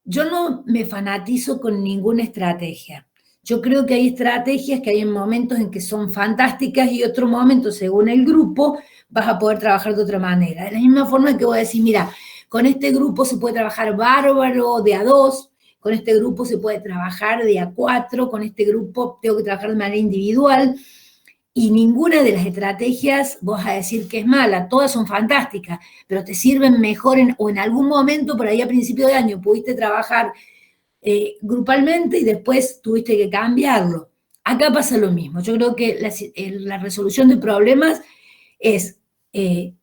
[SPEAKER 2] Yo no me fanatizo con ninguna estrategia. Yo creo que hay estrategias que hay en momentos en que son fantásticas y otros momentos, según el grupo, vas a poder trabajar de otra manera. De la misma forma que voy a decir, mira, con este grupo se puede trabajar bárbaro de a 2, con este grupo se puede trabajar de a 4, con este grupo tengo que trabajar de manera individual. Y ninguna de las estrategias vos vas a decir que es mala, todas son fantásticas, pero te sirven mejor o en algún momento, por ahí a principio de año, pudiste trabajar grupalmente y después tuviste que cambiarlo. Acá pasa lo mismo. Yo creo que la resolución de problemas es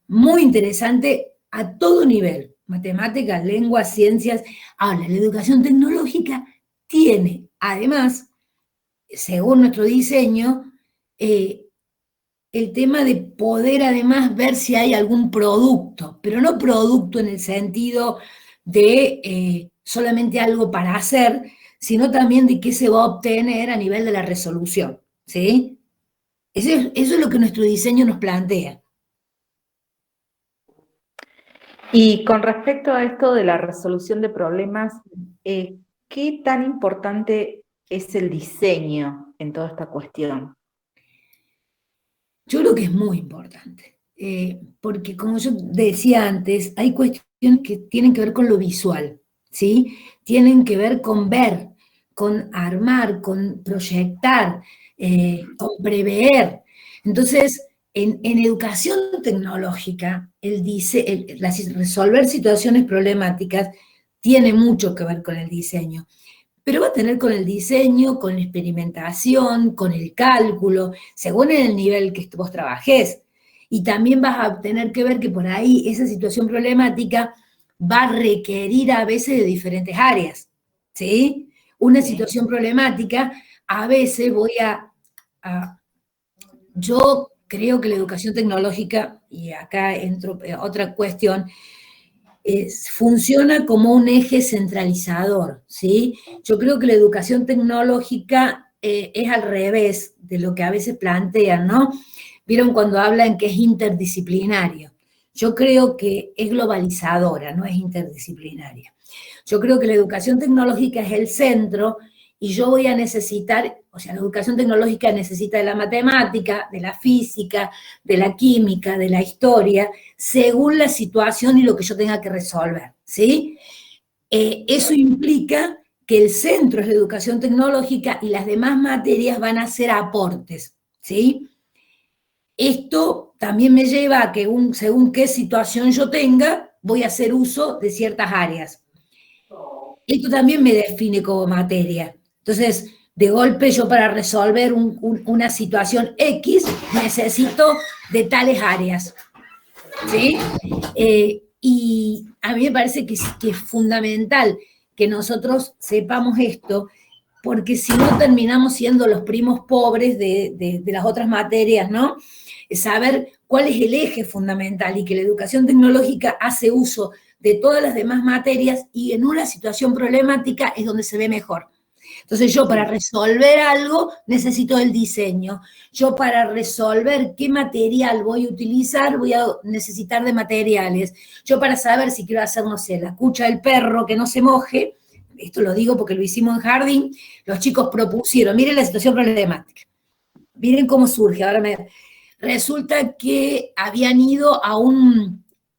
[SPEAKER 2] muy interesante a todo nivel. Matemáticas, lenguas, ciencias. Ahora, la educación tecnológica tiene, además, según nuestro diseño, el tema de poder además ver si hay algún producto, pero no producto en el sentido de solamente algo para hacer, sino también de qué se va a obtener a nivel de la resolución, ¿sí? Eso es lo que nuestro diseño nos plantea.
[SPEAKER 6] Y con respecto a esto de la resolución de problemas, ¿qué tan importante es el diseño en toda esta cuestión?
[SPEAKER 2] Yo creo que es muy importante, porque como yo decía antes, hay cuestiones que tienen que ver con lo visual, ¿sí? Tienen que ver con ver, con armar, con proyectar, con prever. Entonces, en educación tecnológica, resolver situaciones problemáticas tiene mucho que ver con el diseño. Pero va a tener con el diseño, con la experimentación, con el cálculo, según el nivel que vos trabajés. Y también vas a tener que ver que por ahí esa situación problemática va a requerir a veces de diferentes áreas, ¿sí? Una situación problemática, a veces yo creo que la educación tecnológica, y acá entro otra cuestión, funciona como un eje centralizador, ¿sí? Yo creo que la educación tecnológica es al revés de lo que a veces plantean, ¿no? Vieron cuando hablan que es interdisciplinario. Yo creo que es globalizadora, no es interdisciplinaria. Yo creo que la educación tecnológica es el centro y yo voy a necesitar, o sea, la educación tecnológica necesita de la matemática, de la física, de la química, de la historia, según la situación y lo que yo tenga que resolver, ¿sí? Eso implica que el centro es la educación tecnológica y las demás materias van a ser aportes, ¿sí? Esto también me lleva a que según qué situación yo tenga, voy a hacer uso de ciertas áreas. Esto también me define como materia. Entonces, de golpe yo para resolver una situación X necesito de tales áreas, ¿sí? Y a mí me parece que es fundamental que nosotros sepamos esto, porque si no terminamos siendo los primos pobres de las otras materias, ¿no? Saber cuál es el eje fundamental y que la educación tecnológica hace uso de todas las demás materias y en una situación problemática es donde se ve mejor. Entonces yo para resolver algo necesito el diseño. Yo para resolver qué material voy a utilizar voy a necesitar de materiales. Yo para saber si quiero hacer, no sé, la cucha del perro que no se moje, esto lo digo porque lo hicimos en jardín, los chicos propusieron, miren la situación problemática, miren cómo surge, resulta que habían ido a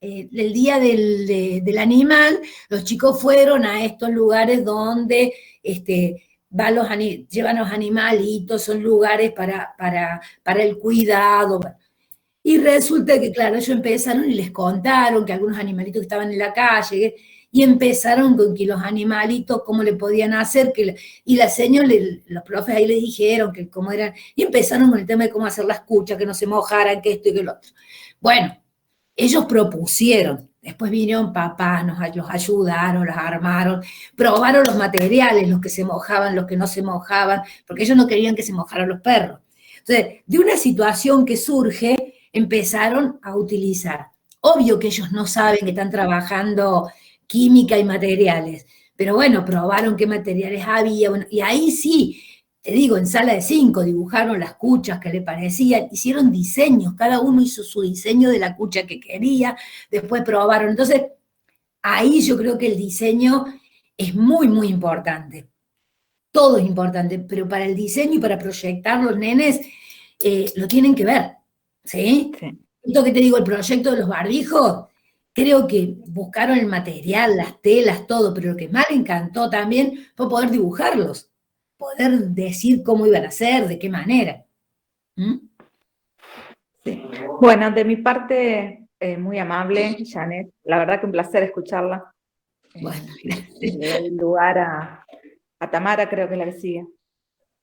[SPEAKER 2] el día del animal, los chicos fueron a estos lugares donde llevan los animalitos, son lugares para el cuidado. Y resulta que, claro, ellos empezaron y les contaron que algunos animalitos que estaban en la calle, y empezaron con que los animalitos, cómo le podían hacer, y la señora, los profes ahí les dijeron que cómo eran, y empezaron con el tema de cómo hacer las cuchas, que no se mojaran, que esto y que lo otro. Bueno, ellos propusieron, después vinieron papás, los ayudaron, los armaron, probaron los materiales, los que se mojaban, los que no se mojaban, porque ellos no querían que se mojaran los perros. Entonces, de una situación que surge, empezaron a utilizar. Obvio que ellos no saben que están trabajando química y materiales, pero bueno, probaron qué materiales había, bueno, y ahí sí, te digo, en sala de 5 dibujaron las cuchas que le parecían, hicieron diseños, cada uno hizo su diseño de la cucha que quería, después probaron. Entonces, ahí yo creo que el diseño es muy, muy importante. Todo es importante, pero para el diseño y para proyectar los nenes, lo tienen que ver, ¿sí? Sí. Esto que te digo, el proyecto de los barbijos, creo que buscaron el material, las telas, todo, pero lo que más me encantó también fue poder dibujarlos, poder decir cómo iban a ser, de qué manera. ¿Mm?
[SPEAKER 6] Sí. Bueno, de mi parte, muy amable, Janet, la verdad que un placer escucharla.
[SPEAKER 2] Bueno,
[SPEAKER 6] le doy lugar a Tamara, creo que es la que sigue.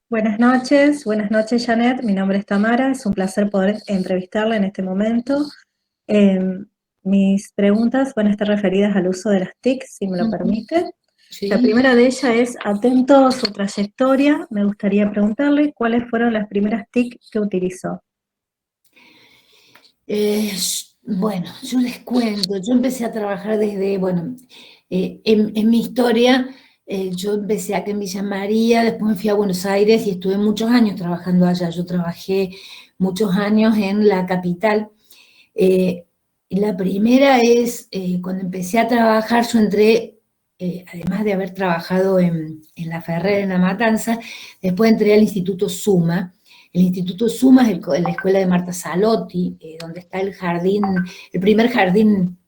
[SPEAKER 7] Buenas noches, Janet, mi nombre es Tamara, es un placer poder entrevistarla en este momento. Mis preguntas van a estar referidas al uso de las TIC, si me lo permite. Sí. La primera de ellas es, atento a su trayectoria, me gustaría preguntarle cuáles fueron las primeras TIC que utilizó.
[SPEAKER 2] Bueno, yo les cuento, yo empecé a trabajar desde, bueno, en mi historia, yo empecé acá en Villa María, después me fui a Buenos Aires y estuve muchos años trabajando allá. Yo trabajé muchos años en la capital. La primera es, cuando empecé a trabajar, yo entré, además de haber trabajado en La Ferrera, en La Matanza, después entré al Instituto Suma. El Instituto Suma es la escuela de Marta Salotti, donde está el jardín, el primer jardín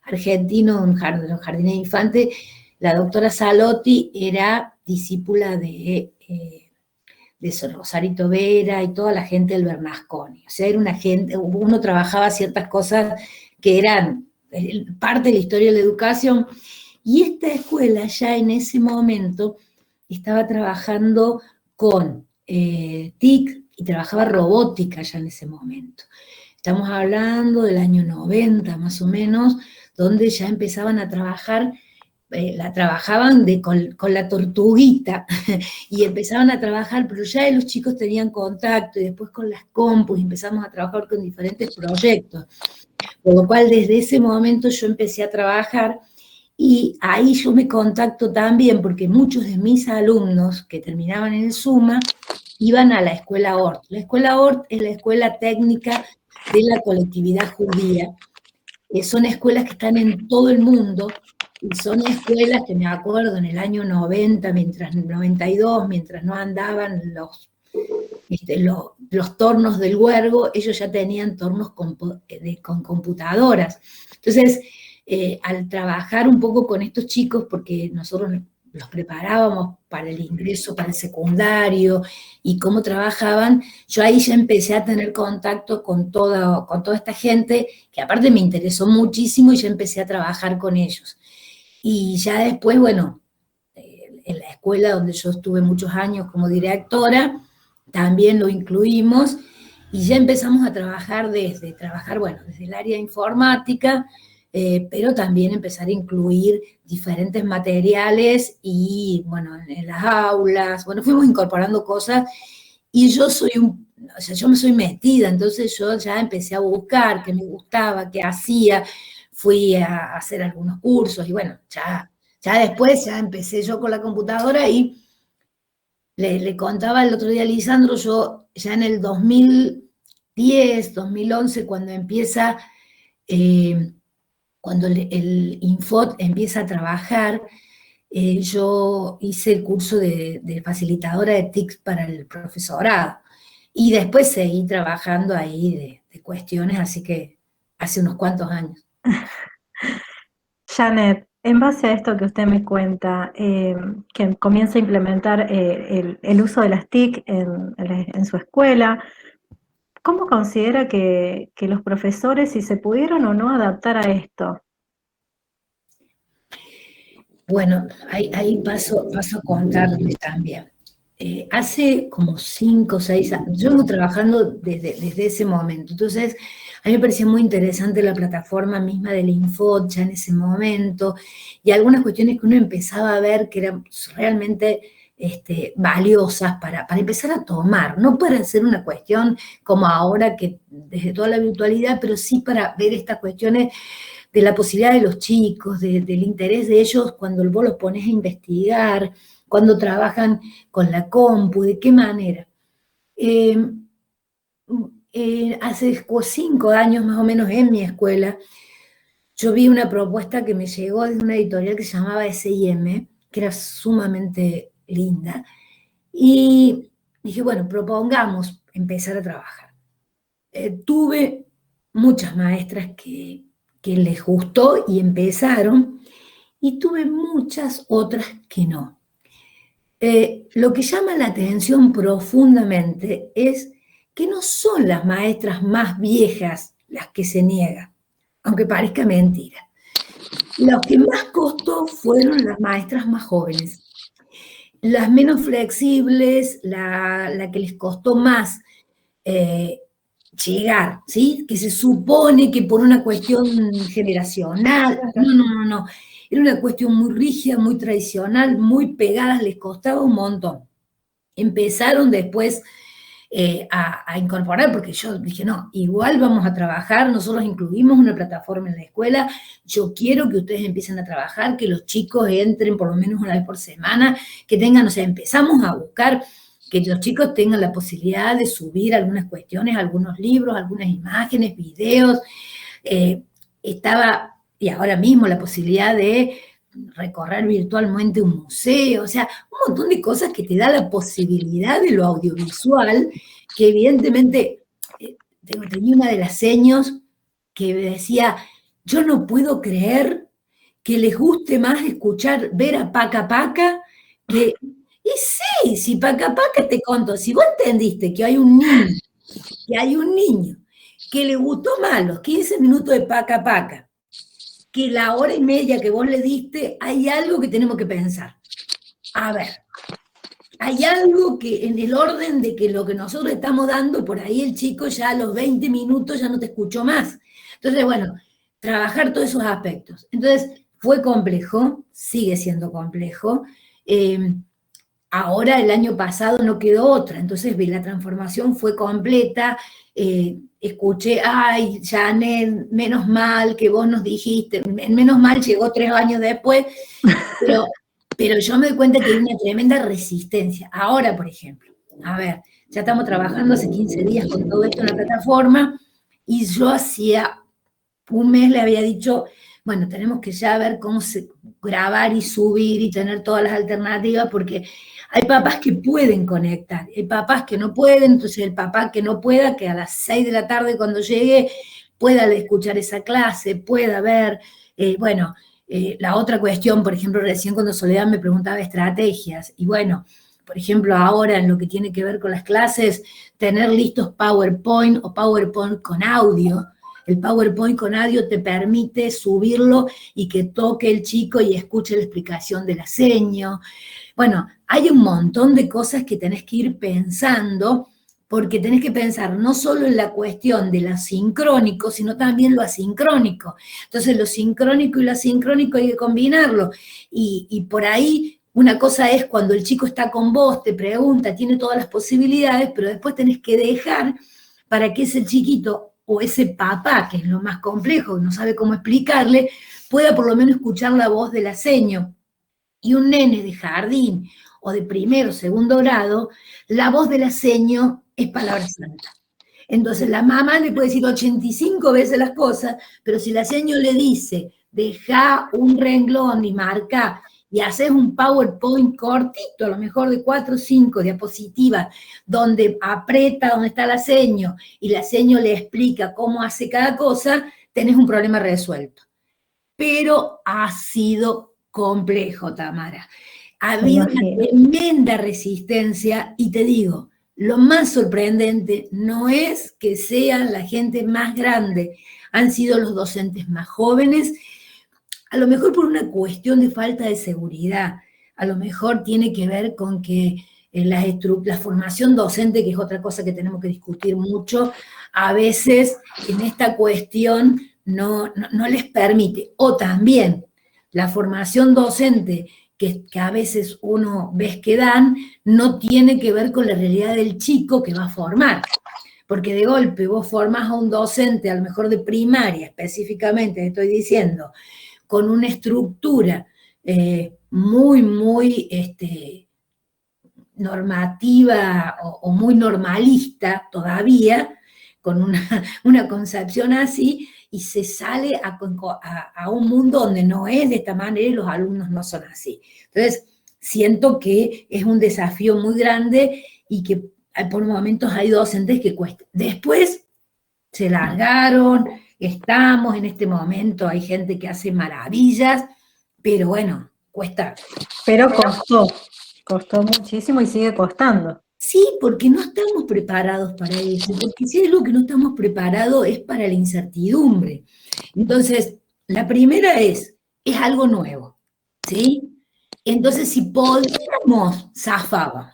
[SPEAKER 2] argentino, un jardín de infantes. La doctora Salotti era discípula de Rosarito Vera y toda la gente del Bernasconi. O sea, era una gente, uno trabajaba ciertas cosas que eran parte de la historia de la educación, y esta escuela ya en ese momento estaba trabajando con TIC y trabajaba robótica ya en ese momento. Estamos hablando del año 90 más o menos, donde ya empezaban a trabajar la trabajaban con la tortuguita y empezaban a trabajar, pero ya los chicos tenían contacto y después con las compus empezamos a trabajar con diferentes proyectos. Por lo cual desde ese momento yo empecé a trabajar y ahí yo me contacto también porque muchos de mis alumnos que terminaban en el SUMA iban a la escuela ORT. La escuela ORT es la escuela técnica de la colectividad judía. Son escuelas que están en todo el mundo y son escuelas que me acuerdo en el año 90, 92, mientras no andaban los tornos del huergo, ellos ya tenían tornos con computadoras. Entonces, al trabajar un poco con estos chicos, porque nosotros los preparábamos para el ingreso, para el secundario, y cómo trabajaban, yo ahí ya empecé a tener contacto con toda esta gente, que aparte me interesó muchísimo, y ya empecé a trabajar con ellos. Y ya después, bueno, en la escuela donde yo estuve muchos años como directora, también lo incluimos, y ya empezamos a trabajar desde el área informática, pero también empezar a incluir diferentes materiales y, bueno, en las aulas, bueno, fuimos incorporando cosas y yo yo me soy metida, entonces yo ya empecé a buscar qué me gustaba, qué hacía, fui a hacer algunos cursos y bueno, ya después ya empecé yo con la computadora y le contaba el otro día a Lisandro, yo ya en el 2010, 2011, cuando empieza... cuando el Infot empieza a trabajar, yo hice el curso de facilitadora de TIC para el profesorado. Y después seguí trabajando ahí de cuestiones, así que hace unos cuantos años.
[SPEAKER 7] Janet, en base a esto que usted me cuenta, que comienza a implementar el uso de las TIC en su escuela, ¿cómo considera que los profesores, si se pudieron o no adaptar a esto?
[SPEAKER 2] Bueno, ahí paso a contarles también. Hace como 5 o 6 años, yo vengo trabajando desde ese momento, entonces a mí me parecía muy interesante la plataforma misma del Infot ya en ese momento, y algunas cuestiones que uno empezaba a ver que eran realmente valiosas para empezar a tomar, no para hacer una cuestión como ahora que desde toda la virtualidad, pero sí para ver estas cuestiones de la posibilidad de los chicos, del interés de ellos cuando vos los pones a investigar, cuando trabajan con la compu, de qué manera. Hace 5 años más o menos en mi escuela, yo vi una propuesta que me llegó de una editorial que se llamaba S&M, que era sumamente linda, y dije, bueno, propongamos empezar a trabajar. Tuve muchas maestras que les gustó y empezaron, y tuve muchas otras que no. Lo que llama la atención profundamente es que no son las maestras más viejas las que se niegan, aunque parezca mentira. Lo que más costó fueron las maestras más jóvenes, las menos flexibles, la que les costó más llegar, ¿sí? Que se supone que por una cuestión generacional, no. Era una cuestión muy rígida, muy tradicional, muy pegadas, les costaba un montón. Empezaron después a incorporar, porque yo dije, no, igual vamos a trabajar, nosotros incluimos una plataforma en la escuela, yo quiero que ustedes empiecen a trabajar, que los chicos entren por lo menos una vez por semana, que tengan, o sea, empezamos a buscar que los chicos tengan la posibilidad de subir algunas cuestiones, algunos libros, algunas imágenes, videos, y ahora mismo la posibilidad de recorrer virtualmente un museo, o sea, un montón de cosas que te da la posibilidad de lo audiovisual, que evidentemente, tenía una de las seños que decía, yo no puedo creer que les guste más ver a Paca Paca que... Y sí, si Paca Paca te conto, si vos entendiste que hay un niño que le gustó más los 15 minutos de Paca Paca que la hora y media que vos le diste, hay algo que tenemos que pensar. A ver, hay algo que en el orden de que lo que nosotros estamos dando, por ahí el chico ya a los 20 minutos ya no te escuchó más. Entonces, bueno, trabajar todos esos aspectos. Entonces, Fue complejo, sigue siendo complejo. Ahora, el año pasado no quedó otra, entonces la transformación fue completa. Escuché, ay, Janet, menos mal que vos nos dijiste, menos mal llegó 3 años después, pero yo me doy cuenta que hay una tremenda resistencia. Ahora, por ejemplo, a ver, ya estamos trabajando hace 15 días con todo esto en la plataforma, y yo hacía un mes le había dicho, bueno, tenemos que ya ver cómo grabar y subir y tener todas las alternativas, porque hay papás que pueden conectar, hay papás que no pueden, entonces el papá que no pueda, que a las 6 de la tarde cuando llegue pueda escuchar esa clase, pueda ver, la otra cuestión, por ejemplo, recién cuando Soledad me preguntaba estrategias, y bueno, por ejemplo, ahora en lo que tiene que ver con las clases, tener listos PowerPoint o PowerPoint con audio. El PowerPoint con audio te permite subirlo y que toque el chico y escuche la explicación de la seño. Bueno, hay un montón de cosas que tenés que ir pensando, porque tenés que pensar no solo en la cuestión de lo sincrónico, sino también lo asincrónico. Entonces, lo sincrónico y lo asincrónico hay que combinarlo. Y por ahí, una cosa es cuando el chico está con vos, te pregunta, tiene todas las posibilidades, pero después tenés que dejar para que ese chiquito o ese papá, que es lo más complejo, no sabe cómo explicarle, pueda por lo menos escuchar la voz de la seño. Y un nene de jardín o de primero o segundo grado, la voz de la seño es palabra santa. Entonces la mamá le puede decir 85 veces las cosas, pero si la seño le dice, deja un renglón y marca, y haces un PowerPoint cortito, a lo mejor de 4 o 5 diapositivas, donde aprieta donde está la seño, y la seño le explica cómo hace cada cosa, tenés un problema resuelto. Pero ha sido complejo, Tamara. Ha habido una tremenda resistencia, y te digo, lo más sorprendente no es que sean la gente más grande, han sido los docentes más jóvenes, a lo mejor por una cuestión de falta de seguridad, a lo mejor tiene que ver con que la formación docente, que es otra cosa que tenemos que discutir mucho, a veces en esta cuestión no les permite, o también la formación docente que a veces uno ves que dan, no tiene que ver con la realidad del chico que va a formar. Porque de golpe vos formás a un docente, a lo mejor de primaria específicamente, estoy diciendo, con una estructura muy normativa o muy normalista todavía, con una concepción así, y se sale a un mundo donde no es de esta manera y los alumnos no son así. Entonces, siento que es un desafío muy grande y que por momentos hay docentes que cuesta. Después se largaron, estamos en este momento, hay gente que hace maravillas, pero bueno, cuesta.
[SPEAKER 7] Pero costó muchísimo y sigue costando.
[SPEAKER 2] Sí, porque no estamos preparados para eso, porque si es lo que no estamos preparados es para la incertidumbre. Entonces, la primera es algo nuevo, ¿sí? Entonces, si podíamos, zafábamos.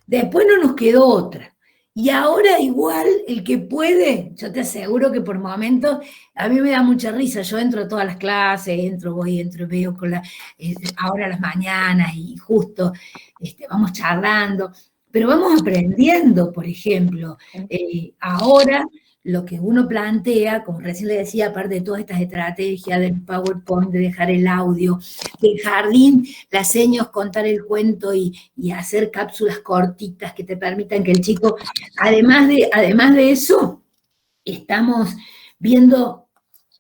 [SPEAKER 2] Después no nos quedó otra. Y ahora igual, el que puede, yo te aseguro que por momentos, a mí me da mucha risa, yo entro a todas las clases, veo con ahora a las mañanas y justo vamos charlando, pero vamos aprendiendo, por ejemplo, ahora lo que uno plantea, como recién le decía, aparte de todas estas estrategias del PowerPoint, de dejar el audio, del jardín, las señas, contar el cuento y hacer cápsulas cortitas que te permitan que el chico, además de eso, estamos viendo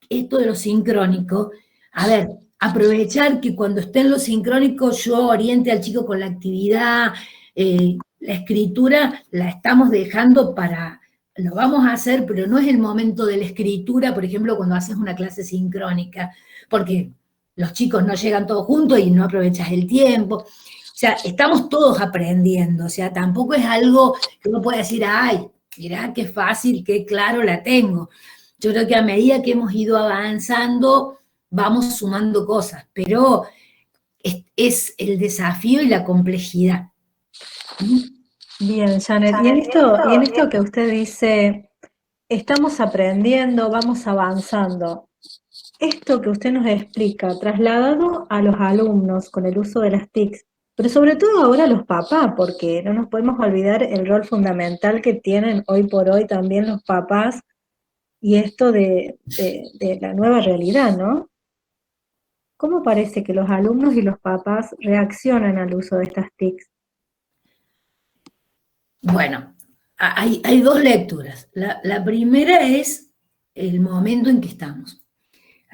[SPEAKER 2] esto de lo sincrónico. A ver, aprovechar que cuando esté en lo sincrónico yo oriente al chico con la actividad, la escritura la estamos dejando lo vamos a hacer, pero no es el momento de la escritura, por ejemplo, cuando haces una clase sincrónica, porque los chicos no llegan todos juntos y no aprovechas el tiempo. O sea, estamos todos aprendiendo, o sea, tampoco es algo que uno pueda decir, ay, mirá qué fácil, qué claro la tengo. Yo creo que a medida que hemos ido avanzando, vamos sumando cosas, pero es el desafío y la complejidad.
[SPEAKER 7] Bien, Janet, y en esto que usted dice, estamos aprendiendo, vamos avanzando, esto que usted nos explica, trasladado a los alumnos con el uso de las TICs, pero sobre todo ahora a los papás, porque no nos podemos olvidar el rol fundamental que tienen hoy por hoy también los papás y esto de la nueva realidad, ¿no? ¿Cómo parece que los alumnos y los papás reaccionan al uso de estas TICs?
[SPEAKER 2] Bueno, hay dos lecturas. La primera es el momento en que estamos.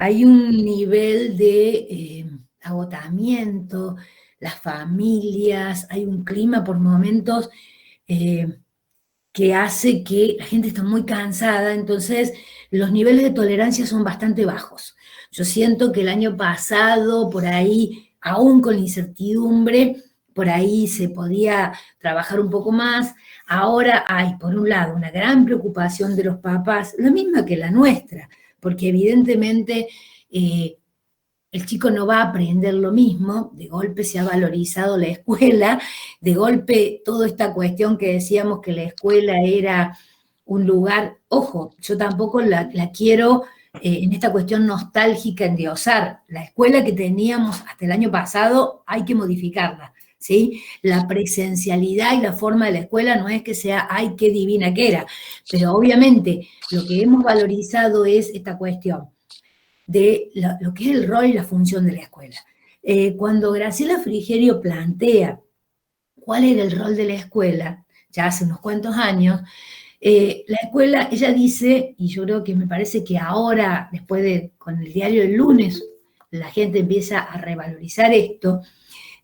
[SPEAKER 2] Hay un nivel de agotamiento, las familias, hay un clima por momentos que hace que la gente está muy cansada, entonces los niveles de tolerancia son bastante bajos. Yo siento que el año pasado, por ahí, aún con la incertidumbre, por ahí se podía trabajar un poco más. Ahora hay, por un lado, una gran preocupación de los papás, la misma que la nuestra, porque evidentemente el chico no va a aprender lo mismo, de golpe se ha valorizado la escuela, de golpe toda esta cuestión que decíamos que la escuela era un lugar, ojo, yo tampoco la quiero en esta cuestión nostálgica endiosar. La escuela que teníamos hasta el año pasado hay que modificarla, ¿sí? La presencialidad y la forma de la escuela no es que sea, ay, qué divina que era, pero obviamente lo que hemos valorizado es esta cuestión de lo que es el rol y la función de la escuela. Cuando Graciela Frigerio plantea cuál era el rol de la escuela, ya hace unos cuantos años, la escuela, ella dice, y yo creo que me parece que ahora, con el diario del lunes, la gente empieza a revalorizar esto,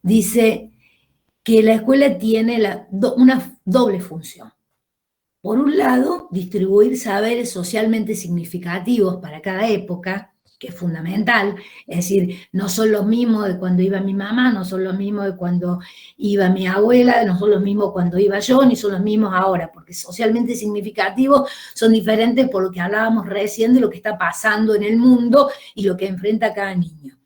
[SPEAKER 2] dice que la escuela tiene una doble función. Por un lado, distribuir saberes socialmente significativos para cada época, que es fundamental, es decir, no son los mismos de cuando iba mi mamá, no son los mismos de cuando iba mi abuela, no son los mismos cuando iba yo, ni son los mismos ahora, porque socialmente significativos son diferentes por lo que hablábamos recién de lo que está pasando en el mundo y lo que enfrenta cada niño.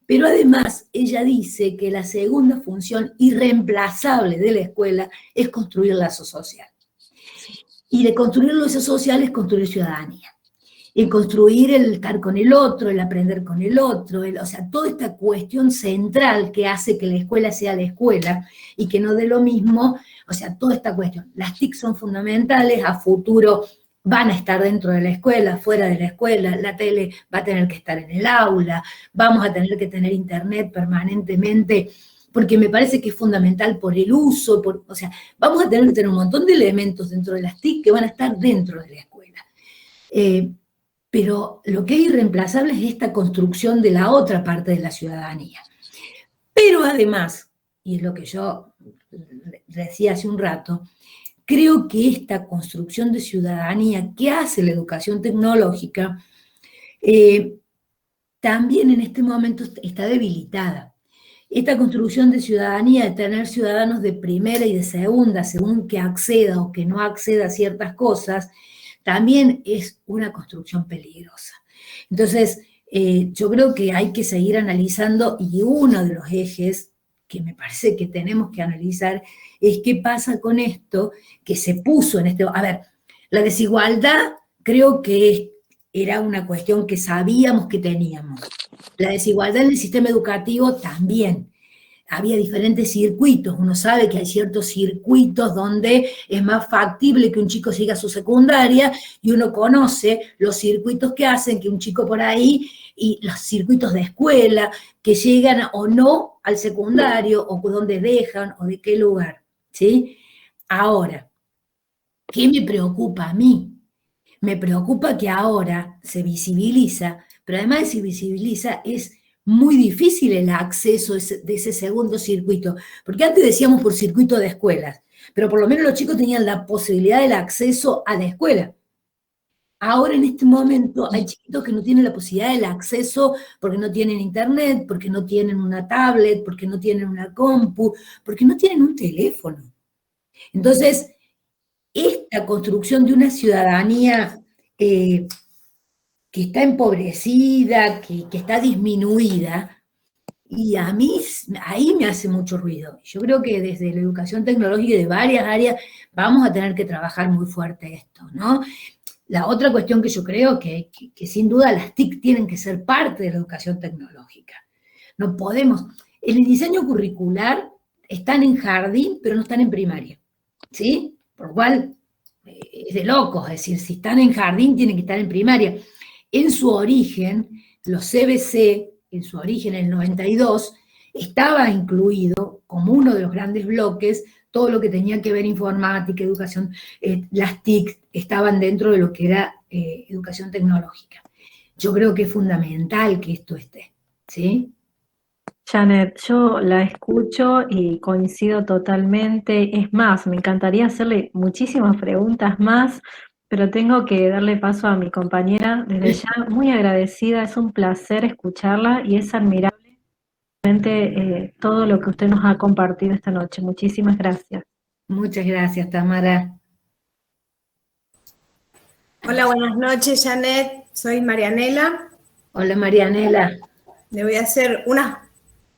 [SPEAKER 2] Pero además, ella dice que la segunda función irreemplazable de la escuela es construir lazo social. Y de construir lazo social es construir ciudadanía. El construir, el estar con el otro, el aprender con el otro, o sea, toda esta cuestión central que hace que la escuela sea la escuela y que no dé lo mismo, o sea, toda esta cuestión. Las TIC son fundamentales, a futuro van a estar dentro de la escuela, fuera de la escuela, la tele va a tener que estar en el aula, vamos a tener que tener internet permanentemente, porque me parece que es fundamental por el uso, o sea, vamos a tener que tener un montón de elementos dentro de las TIC que van a estar dentro de la escuela. Pero lo que es irreemplazable es esta construcción de la otra parte de la ciudadanía. Pero además, y es lo que yo decía hace un rato, creo que esta construcción de ciudadanía que hace la educación tecnológica también en este momento está debilitada. Esta construcción de ciudadanía, de tener ciudadanos de primera y de segunda, según que acceda o que no acceda a ciertas cosas, también es una construcción peligrosa. Entonces, yo creo que hay que seguir analizando, y uno de los ejes que me parece que tenemos que analizar es qué pasa con esto que se puso en este... A ver, la desigualdad creo que era una cuestión que sabíamos que teníamos. La desigualdad en el sistema educativo también. Había diferentes circuitos, uno sabe que hay ciertos circuitos donde es más factible que un chico siga su secundaria y uno conoce los circuitos que hacen que un chico por ahí y los circuitos de escuela que llegan o no al secundario o donde dejan o de qué lugar, ¿sí? Ahora, ¿qué me preocupa a mí? Me preocupa que ahora se visibiliza, pero además de se visibiliza es muy difícil el acceso de ese segundo circuito, porque antes decíamos por circuito de escuelas, pero por lo menos los chicos tenían la posibilidad del acceso a la escuela. Ahora en este momento hay chiquitos que no tienen la posibilidad del acceso porque no tienen internet, porque no tienen una tablet, porque no tienen una compu, porque no tienen un teléfono. Entonces, esta construcción de una ciudadanía que está empobrecida, que está disminuida, y a mí ahí me hace mucho ruido. Yo creo que desde la educación tecnológica y de varias áreas vamos a tener que trabajar muy fuerte esto, ¿no? La otra cuestión que yo creo que sin duda las TIC tienen que ser parte de la educación tecnológica. No podemos, en el diseño curricular están en jardín, pero no están en primaria, ¿sí? Por lo cual es de locos, es decir, si están en jardín tienen que estar en primaria. En su origen, los CBC, en su origen en el 92, estaba incluido como uno de los grandes bloques todo lo que tenía que ver informática, educación, las TIC estaban dentro de lo que era educación tecnológica. Yo creo que es fundamental que esto esté, ¿sí?
[SPEAKER 7] Janet, yo la escucho y coincido totalmente. Es más, me encantaría hacerle muchísimas preguntas más, pero tengo que darle paso a mi compañera. Desde ya, muy agradecida, es un placer escucharla y es admirable todo lo que usted nos ha compartido esta noche. Muchísimas gracias.
[SPEAKER 2] Muchas gracias, Tamara.
[SPEAKER 8] Hola, buenas noches, Janet. Soy Marianela.
[SPEAKER 2] Hola, Marianela.
[SPEAKER 8] Le voy a hacer unas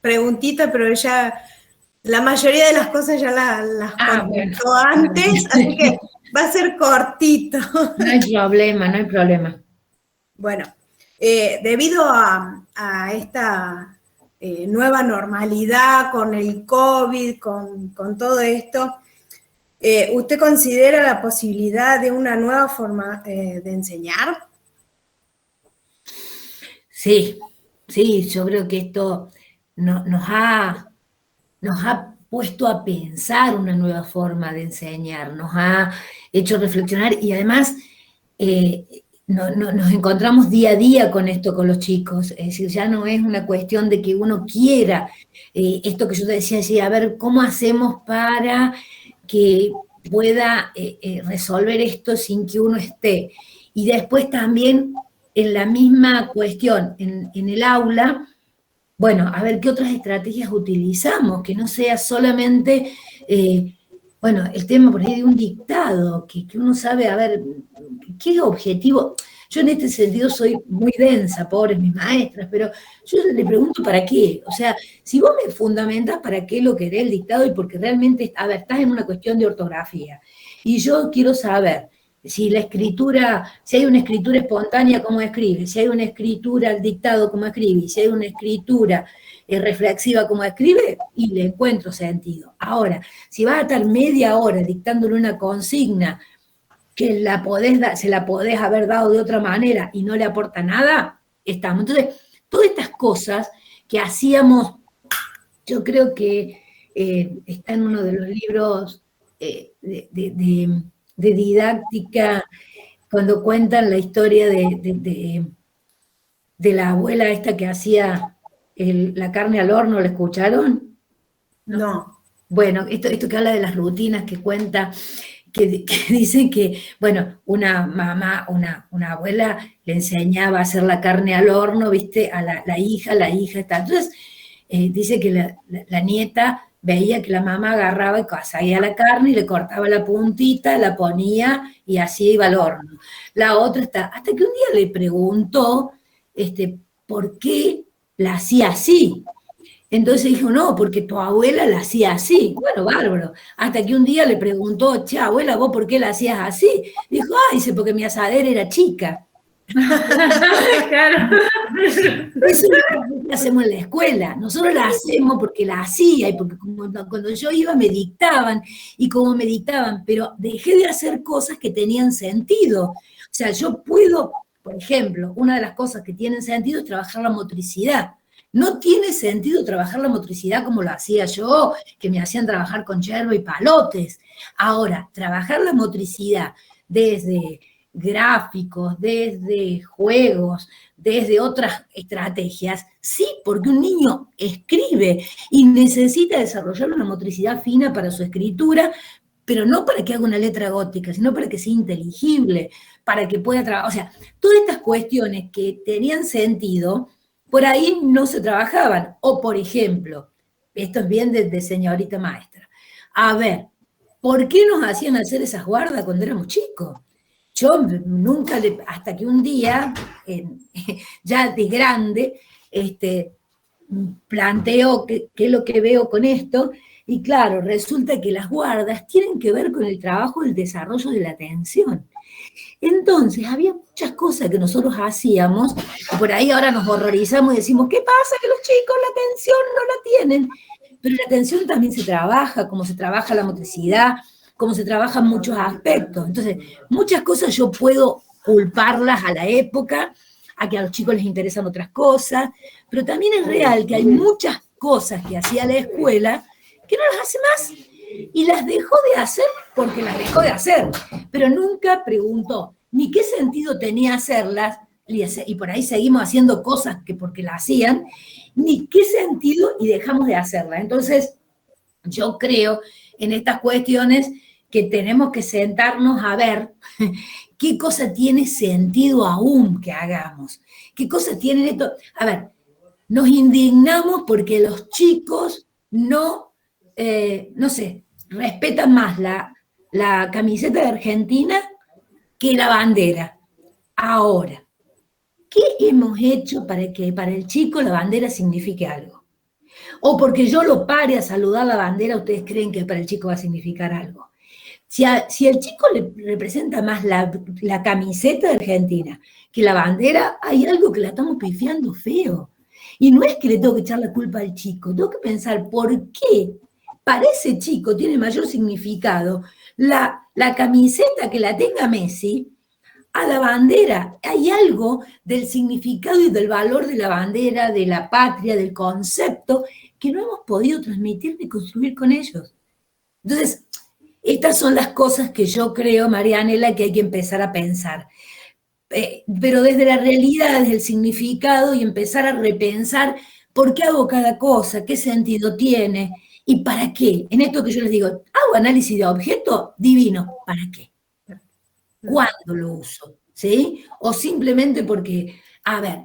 [SPEAKER 8] preguntitas, pero ya la mayoría de las cosas ya las contestó antes, así que va a ser cortito.
[SPEAKER 2] No hay problema, no hay problema.
[SPEAKER 8] Bueno, debido a esta nueva normalidad con el COVID, con todo esto, ¿usted considera la posibilidad de una nueva forma de enseñar?
[SPEAKER 2] Sí, yo creo que esto nos ha puesto a pensar una nueva forma de enseñar, nos ha hecho reflexionar y además nos encontramos día a día con esto con los chicos, es decir, ya no es una cuestión de que uno quiera, esto que yo te decía, así, a ver, ¿cómo hacemos para que pueda resolver esto sin que uno esté? Y después también en la misma cuestión, en el aula, bueno, a ver qué otras estrategias utilizamos, que no sea solamente, bueno, el tema por ahí de un dictado, que uno sabe, a ver, qué objetivo. Yo en este sentido soy muy densa, pobres mis maestras, pero yo le pregunto para qué. O sea, si vos me fundamentas para qué lo querés el dictado y porque realmente, a ver, estás en una cuestión de ortografía, y yo quiero saber si la escritura, si hay una escritura espontánea, ¿cómo escribe? Si hay una escritura al dictado, ¿cómo escribe? Si hay una escritura reflexiva, ¿cómo escribe? Y le encuentro sentido. Ahora, si vas a estar media hora dictándole una consigna que se la podés haber dado de otra manera y no le aporta nada, estamos. Entonces, todas estas cosas que hacíamos, yo creo que está en uno de los libros de didáctica, cuando cuentan la historia de la abuela esta que hacía la carne al horno, ¿la escucharon?
[SPEAKER 8] No.
[SPEAKER 2] Bueno, esto que habla de las rutinas, que cuenta, que dicen que, bueno, una mamá, una abuela le enseñaba a hacer la carne al horno, ¿viste? A la hija está. Entonces, dice que la nieta veía que la mamá agarraba y cazaba la carne y le cortaba la puntita, la ponía y así iba al horno. La otra hasta que un día le preguntó por qué la hacía así. Entonces dijo, no, porque tu abuela la hacía así. Bueno, bárbaro. Hasta que un día le preguntó, che, abuela, ¿vos por qué la hacías así? Dijo, dice, porque mi asadera era chica.
[SPEAKER 1] Claro.
[SPEAKER 2] Eso es lo que hacemos en la escuela. Nosotros la hacemos porque la hacía y porque cuando yo iba me dictaban y como me dictaban, pero dejé de hacer cosas que tenían sentido. O sea, yo puedo, por ejemplo, una de las cosas que tienen sentido es trabajar la motricidad. No tiene sentido trabajar la motricidad como lo hacía yo, que me hacían trabajar con yerba y palotes. Ahora, trabajar la motricidad desde gráficos, desde juegos, desde otras estrategias, sí, porque un niño escribe y necesita desarrollar una motricidad fina para su escritura, pero no para que haga una letra gótica, sino para que sea inteligible, para que pueda trabajar. O sea, todas estas cuestiones que tenían sentido, por ahí no se trabajaban. O, por ejemplo, esto es bien de señorita maestra, a ver, ¿por qué nos hacían hacer esas guardas cuando éramos chicos? Yo nunca, hasta que un día, ya de grande, planteo qué es lo que veo con esto, y claro, resulta que las guardas tienen que ver con el trabajo del desarrollo de la atención. Entonces, había muchas cosas que nosotros hacíamos, y por ahí ahora nos horrorizamos y decimos, ¿qué pasa? Que los chicos la atención no la tienen. Pero la atención también se trabaja, como se trabaja la motricidad, como se trabajan muchos aspectos. Entonces, muchas cosas yo puedo culparlas a la época, a que a los chicos les interesan otras cosas, pero también es real que hay muchas cosas que hacía la escuela que no las hace más, y las dejó de hacer porque las dejó de hacer, pero nunca preguntó ni qué sentido tenía hacerlas, y por ahí seguimos haciendo cosas que porque las hacían, ni qué sentido y dejamos de hacerlas. Entonces, yo creo en estas cuestiones que tenemos que sentarnos a ver qué cosa tiene sentido aún que hagamos, qué cosa tiene esto. A ver, nos indignamos porque los chicos no sé, respetan más la camiseta de Argentina que la bandera. Ahora, ¿qué hemos hecho para que para el chico la bandera signifique algo? O porque yo lo pare a saludar la bandera, ¿ustedes creen que para el chico va a significar algo? Si al chico le representa más la camiseta de Argentina que la bandera, hay algo que la estamos pifiando feo. Y no es que le tengo que echar la culpa al chico, tengo que pensar por qué para ese chico tiene mayor significado la camiseta que la tenga Messi a la bandera. Hay algo del significado y del valor de la bandera, de la patria, del concepto, que no hemos podido transmitir ni construir con ellos. Entonces, estas son las cosas que yo creo, Marianela, que hay que empezar a pensar. Pero desde la realidad, desde el significado, y empezar a repensar por qué hago cada cosa, qué sentido tiene y para qué. En esto que yo les digo, hago análisis de objeto, divino, ¿para qué? ¿Cuándo lo uso? ¿Sí? O simplemente porque, a ver,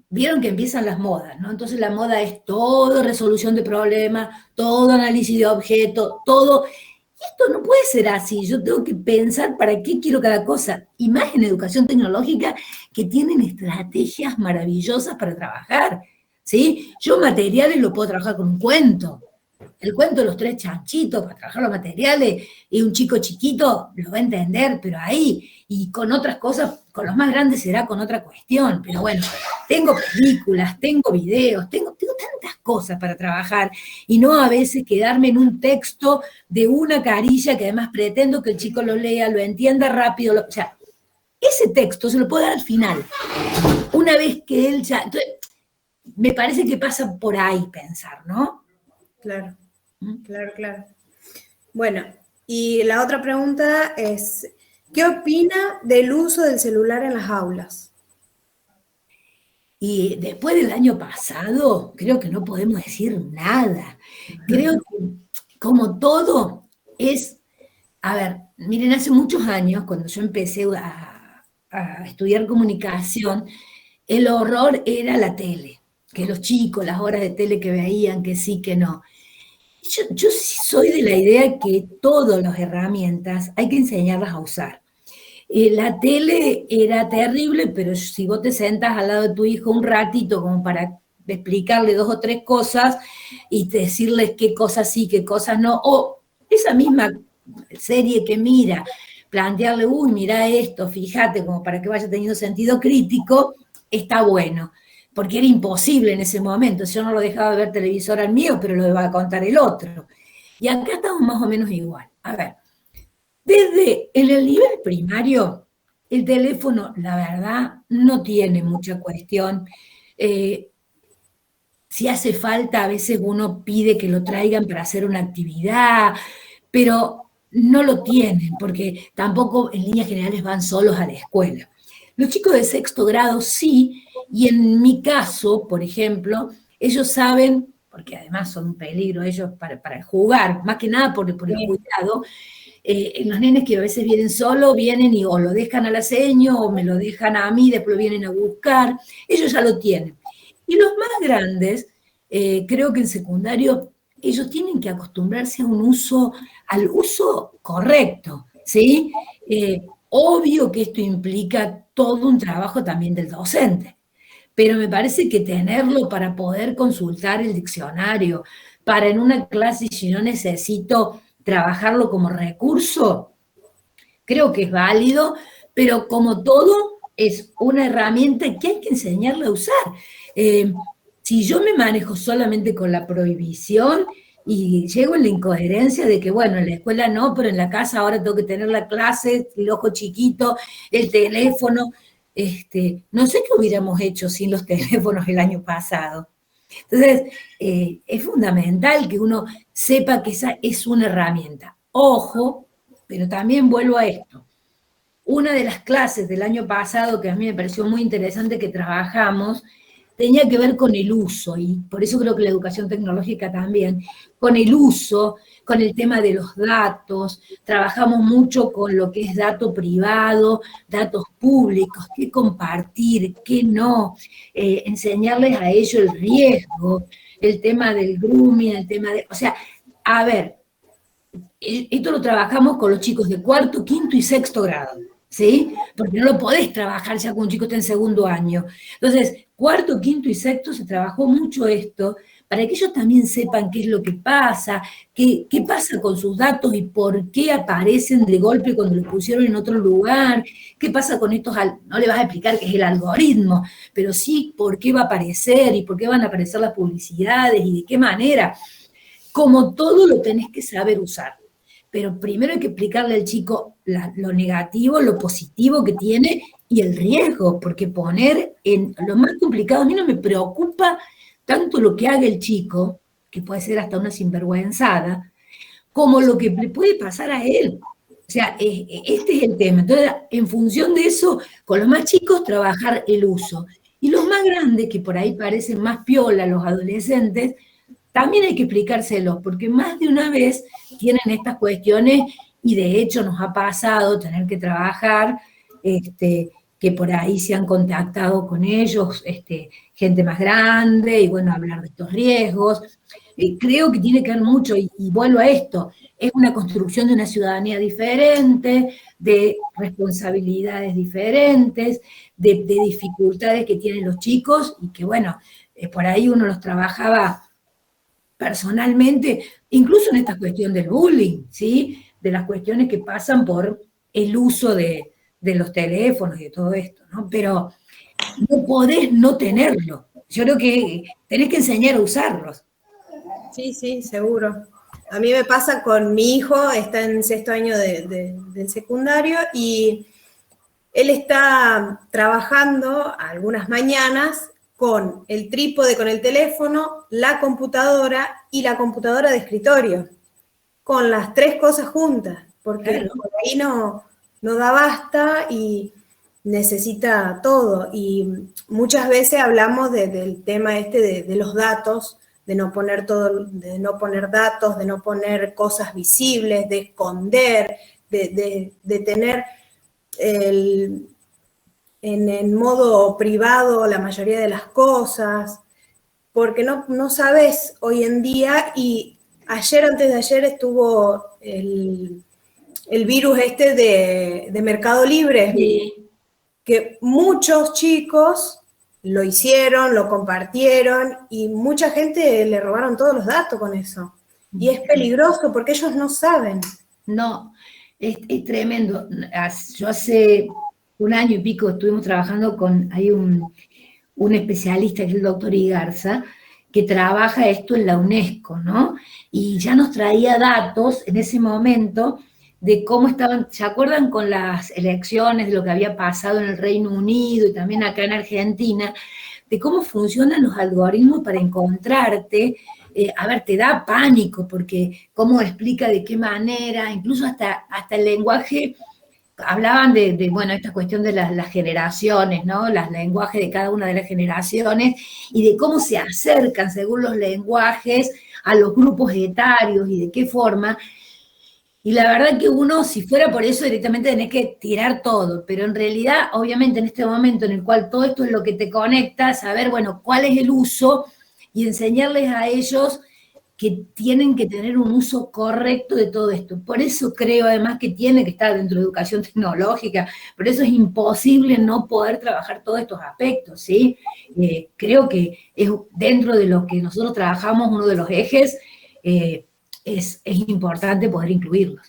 [SPEAKER 2] vieron que empiezan las modas, ¿no? Entonces la moda es todo resolución de problemas, todo análisis de objeto, todo. Esto no puede ser así, yo tengo que pensar para qué quiero cada cosa, y más en educación tecnológica que tienen estrategias maravillosas para trabajar, ¿sí? Yo materiales lo puedo trabajar con un cuento, el cuento de los 3 chanchitos para trabajar los materiales, y un chico chiquito lo va a entender, pero ahí, y con otras cosas, con los más grandes será con otra cuestión, pero bueno, tengo películas, tengo videos, tengo tantas cosas para trabajar, y no a veces quedarme en un texto de una carilla que además pretendo que el chico lo lea, lo entienda rápido, o sea, ese texto se lo puedo dar al final, una vez que él ya, entonces, me parece que pasa por ahí pensar, ¿no?
[SPEAKER 8] Claro, claro. Bueno, y la otra pregunta es, ¿qué opina del uso del celular en las aulas?
[SPEAKER 2] Y después del año pasado, creo que no podemos decir nada. Creo que, como todo, es, a ver, miren, hace muchos años, cuando yo empecé a estudiar comunicación, el horror era la tele, que los chicos, las horas de tele que veían, que sí, que no. Yo sí soy de la idea que todas las herramientas hay que enseñarlas a usar. La tele era terrible, pero si vos te sentas al lado de tu hijo un ratito como para explicarle 2 o 3 cosas y decirles qué cosas sí, qué cosas no, o esa misma serie que mira, plantearle, uy, mira esto, fíjate, como para que vaya teniendo sentido crítico, está bueno. Porque era imposible en ese momento, yo no lo dejaba de ver televisor al mío, pero lo iba a contar el otro. Y acá estamos más o menos igual. A ver, en el nivel primario, el teléfono, la verdad, no tiene mucha cuestión. Si hace falta, a veces uno pide que lo traigan para hacer una actividad, pero no lo tienen, porque tampoco en líneas generales van solos a la escuela. Los chicos de 6º grado sí, y en mi caso, por ejemplo, ellos saben, porque además son un peligro ellos para jugar, más que nada por el cuidado, los nenes que a veces vienen solos, vienen y o lo dejan a la seño, o me lo dejan a mí, después lo vienen a buscar, ellos ya lo tienen. Y los más grandes, creo que en secundario, ellos tienen que acostumbrarse al uso correcto, ¿sí? Obvio que esto implica todo un trabajo también del docente, pero me parece que tenerlo para poder consultar el diccionario, para en una clase, si no necesito trabajarlo como recurso, creo que es válido, pero como todo, es una herramienta que hay que enseñarle a usar. Si yo me manejo solamente con la prohibición y llego en la incoherencia de que, bueno, en la escuela no, pero en la casa ahora tengo que tener la clase, el ojo chiquito, el teléfono, no sé qué hubiéramos hecho sin los teléfonos el año pasado. Entonces, es fundamental que uno sepa que esa es una herramienta. Ojo, pero también vuelvo a esto. Una de las clases del año pasado que a mí me pareció muy interesante que trabajamos tenía que ver con el uso, y por eso creo que la educación tecnológica también, con el uso, con el tema de los datos, trabajamos mucho con lo que es dato privado, datos públicos, qué compartir, qué no, enseñarles a ellos el riesgo, el tema del grooming, el tema de, o sea, a ver, esto lo trabajamos con los chicos de cuarto, quinto y sexto grado, ¿sí? Porque no lo podés trabajar ya con un chico que está en segundo año. Entonces, cuarto, quinto y sexto se trabajó mucho esto para que ellos también sepan qué es lo que pasa, qué pasa con sus datos y por qué aparecen de golpe cuando los pusieron en otro lugar, qué pasa con estos, no le vas a explicar qué es el algoritmo, pero sí por qué va a aparecer y por qué van a aparecer las publicidades y de qué manera. Como todo lo tenés que saber usar. Pero primero hay que explicarle al chico lo negativo, lo positivo que tiene y el riesgo, porque poner en lo más complicado, a mí no me preocupa tanto lo que haga el chico, que puede ser hasta una sinvergüenzada, como lo que le puede pasar a él. O sea, este es el tema. Entonces, en función de eso, con los más chicos, trabajar el uso. Y los más grandes, que por ahí parecen más piola, los adolescentes, también hay que explicárselo, porque más de una vez tienen estas cuestiones y de hecho nos ha pasado tener que trabajar, que por ahí se han contactado con ellos, gente más grande, y bueno, hablar de estos riesgos. Creo que tiene que ver mucho, y vuelvo a esto, es una construcción de una ciudadanía diferente, de responsabilidades diferentes, de dificultades que tienen los chicos, y que bueno, por ahí uno los trabajaba personalmente, incluso en esta cuestión del bullying, ¿sí? De las cuestiones que pasan por el uso de los teléfonos y de todo esto, ¿no? Pero no podés no tenerlo. Yo creo que tenés que enseñar a usarlos.
[SPEAKER 8] Sí, sí, seguro. A mí me pasa con mi hijo, está en sexto año del secundario, y él está trabajando algunas mañanas con el trípode, con el teléfono, la computadora y la computadora de escritorio, con las tres cosas juntas, porque claro, por ahí no da basta y necesita todo. Y muchas veces hablamos del tema de los datos, de no poner de no poner datos, de no poner cosas visibles, de esconder, de tener en modo privado la mayoría de las cosas, porque no sabes hoy en día, y antes de ayer estuvo el virus de Mercado Libre, sí, que muchos chicos lo hicieron, lo compartieron, y mucha gente le robaron todos los datos con eso. Y es peligroso porque ellos no saben.
[SPEAKER 2] No, es tremendo. Yo hace un año y pico estuvimos trabajando hay un especialista, que es el doctor Igarza, que trabaja esto en la UNESCO, ¿no? Y ya nos traía datos en ese momento de cómo estaban, ¿se acuerdan con las elecciones, de lo que había pasado en el Reino Unido y también acá en Argentina, de cómo funcionan los algoritmos para encontrarte? A ver, te da pánico, porque cómo explica de qué manera, incluso hasta el lenguaje. Hablaban bueno, esta cuestión de las generaciones, ¿no? Los lenguajes de cada una de las generaciones y de cómo se acercan según los lenguajes a los grupos etarios y de qué forma. Y la verdad que uno, si fuera por eso, directamente tenés que tirar todo, pero en realidad, obviamente, en este momento en el cual todo esto es lo que te conecta, saber, bueno, cuál es el uso y enseñarles a ellos que tienen que tener un uso correcto de todo esto. Por eso creo además que tiene que estar dentro de educación tecnológica, por eso es imposible no poder trabajar todos estos aspectos, ¿sí? Creo que es dentro de lo que nosotros trabajamos, uno de los ejes, es importante poder incluirlos.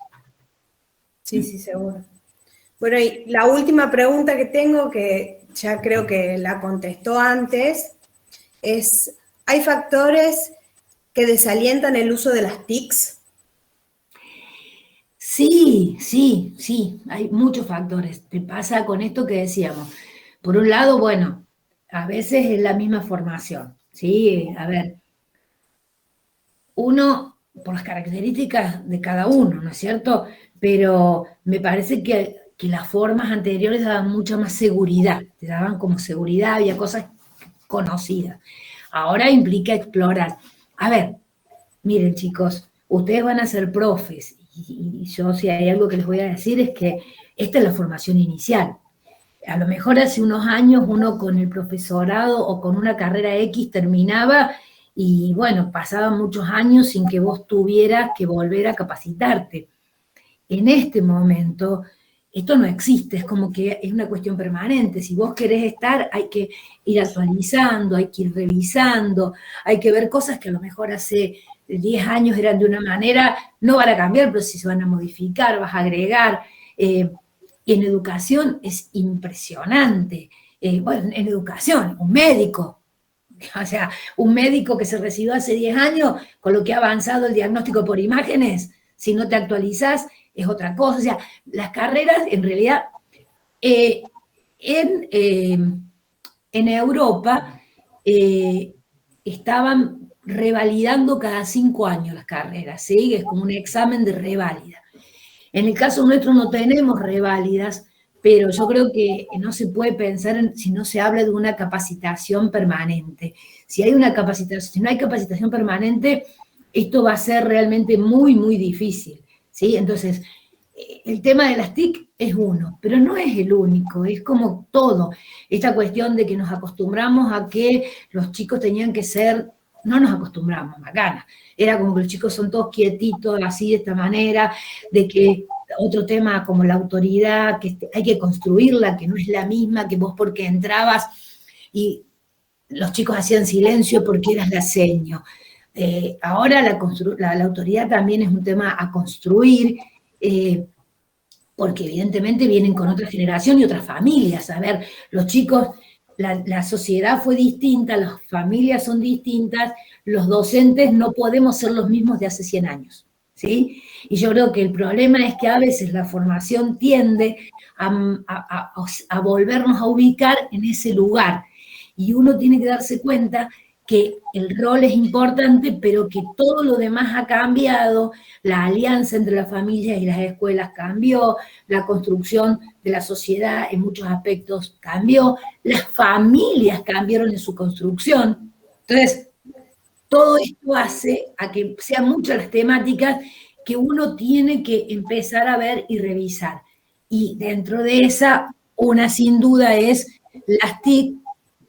[SPEAKER 8] Sí, sí, seguro. Bueno, y la última pregunta que tengo, que ya creo que la contestó antes, es, ¿hay factores que desalientan el uso de las TICs?
[SPEAKER 2] Sí, sí, sí, hay muchos factores. Te pasa con esto que decíamos. Por un lado, bueno, a veces es la misma formación, ¿sí? A ver, uno, por las características de cada uno, ¿no es cierto? Pero me parece que las formas anteriores daban mucha más seguridad, te daban como seguridad, había cosas conocidas. Ahora implica explorar. A ver, miren chicos, ustedes van a ser profes, y yo si hay algo que les voy a decir es que esta es la formación inicial. A lo mejor hace unos años uno con el profesorado o con una carrera X terminaba y bueno, pasaban muchos años sin que vos tuvieras que volver a capacitarte. En este momento, esto no existe, es como que es una cuestión permanente. Si vos querés estar, hay que ir actualizando, hay que ir revisando, hay que ver cosas que a lo mejor hace 10 años eran de una manera, no van a cambiar, pero sí se van a modificar, vas a agregar. Y en educación es impresionante. Bueno, en educación, un médico, o sea, un médico que se recibió hace 10 años, con lo que ha avanzado el diagnóstico por imágenes, si no te actualizás, es otra cosa. O sea, las carreras, en realidad, en Europa estaban revalidando cada 5 años las carreras, ¿sí? Es como un examen de reválida. En el caso nuestro no tenemos reválidas, pero yo creo que no se puede pensar si no se habla de una capacitación permanente. Si hay una capacitación, si no hay capacitación permanente, esto va a ser realmente muy, muy difícil, ¿sí? Entonces, el tema de las TIC es uno, pero no es el único, es como todo. Esta cuestión de que nos acostumbramos a que los chicos tenían que ser, no nos acostumbramos, macana. Era como que los chicos son todos quietitos, así de esta manera, de que otro tema como la autoridad, que hay que construirla, que no es la misma que vos porque entrabas y los chicos hacían silencio porque eras la seño. Ahora la autoridad también es un tema a construir, porque evidentemente vienen con otra generación y otras familias. A ver, los chicos, la sociedad fue distinta, las familias son distintas, los docentes no podemos ser los mismos de hace 100 años, ¿sí? Y yo creo que el problema es que a veces la formación tiende a volvernos a ubicar en ese lugar, y uno tiene que darse cuenta que el rol es importante, pero que todo lo demás ha cambiado, la alianza entre las familias y las escuelas cambió, la construcción de la sociedad en muchos aspectos cambió, las familias cambiaron en su construcción. Entonces, todo esto hace a que sean muchas las temáticas que uno tiene que empezar a ver y revisar. Y dentro de esa, una sin duda es las TIC,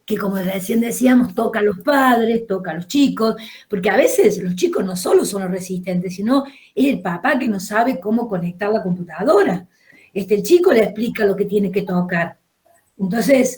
[SPEAKER 2] que como recién decíamos, toca a los padres, toca a los chicos, porque a veces los chicos no solo son los resistentes, sino es el papá que no sabe cómo conectar la computadora. El chico le explica lo que tiene que tocar. Entonces,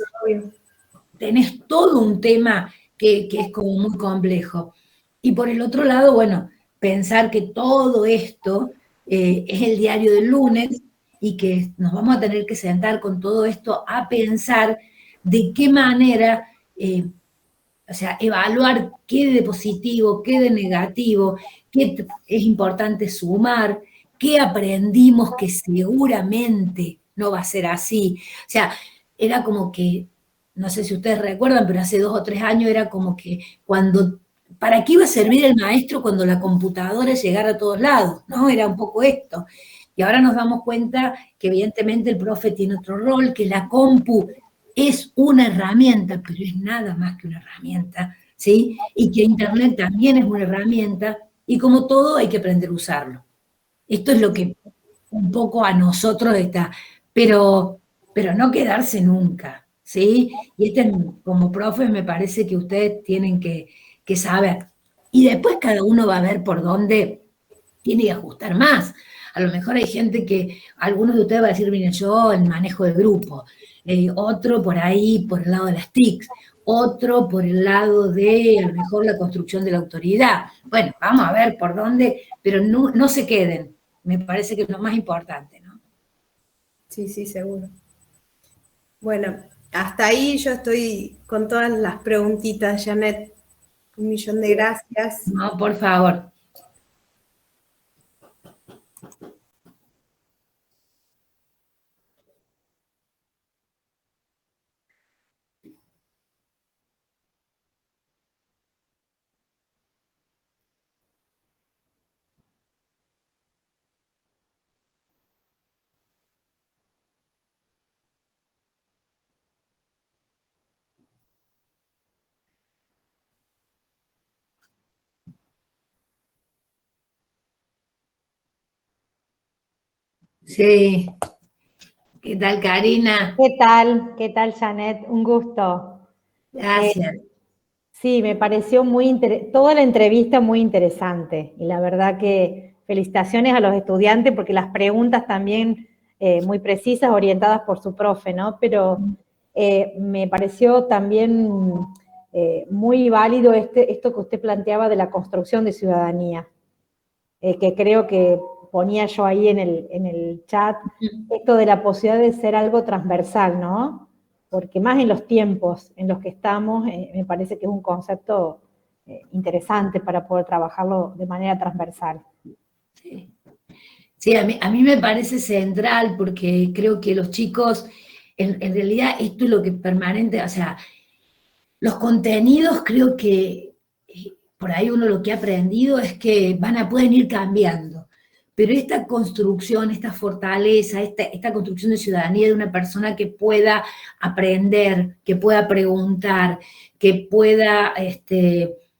[SPEAKER 2] tenés todo un tema que es como muy complejo. Y por el otro lado, bueno, pensar que todo esto es el diario del lunes y que nos vamos a tener que sentar con todo esto a pensar de qué manera, o sea, evaluar qué de positivo, qué de negativo, qué es importante sumar, qué aprendimos que seguramente no va a ser así. O sea, era como que, no sé si ustedes recuerdan, pero hace 2 o 3 años era como que ¿para qué iba a servir el maestro cuando la computadora llegara a todos lados? ¿No? Era un poco esto. Y ahora nos damos cuenta que evidentemente el profe tiene otro rol, que la compu es una herramienta, pero es nada más que una herramienta, ¿sí? Y que Internet también es una herramienta, y como todo hay que aprender a usarlo. Esto es lo que un poco a nosotros está, pero no quedarse nunca, ¿sí? Y como profes me parece que ustedes tienen que saber. Y después cada uno va a ver por dónde tiene que ajustar más. A lo mejor hay gente que, algunos de ustedes van a decir, miren, yo el manejo de grupo, otro por ahí, por el lado de las TICs, otro por el lado de, a lo mejor, la construcción de la autoridad. Bueno, vamos a ver por dónde, pero no se queden. Me parece que es lo más importante, ¿no?
[SPEAKER 8] Sí, sí, seguro. Bueno, hasta ahí yo estoy con todas las preguntitas, Janet. Un millón de gracias.
[SPEAKER 2] No, por favor. Sí. ¿Qué tal, Karina?
[SPEAKER 3] ¿Qué tal? ¿Qué tal, Janet? Un gusto.
[SPEAKER 2] Gracias.
[SPEAKER 3] Sí, me pareció toda la entrevista muy interesante y la verdad que felicitaciones a los estudiantes porque las preguntas también muy precisas, orientadas por su profe, ¿no? Pero me pareció también muy válido esto que usted planteaba de la construcción de ciudadanía, que creo que ponía yo ahí en el chat, esto de la posibilidad de ser algo transversal, ¿no? Porque más en los tiempos en los que estamos, me parece que es un concepto interesante para poder trabajarlo de manera transversal.
[SPEAKER 2] Sí, sí, a mí me parece central porque creo que los chicos, en realidad esto es lo que permanente, o sea, los contenidos creo que por ahí uno lo que ha aprendido es que pueden ir cambiando, pero esta construcción, esta fortaleza, esta construcción de ciudadanía de una persona que pueda aprender, que pueda preguntar, que pueda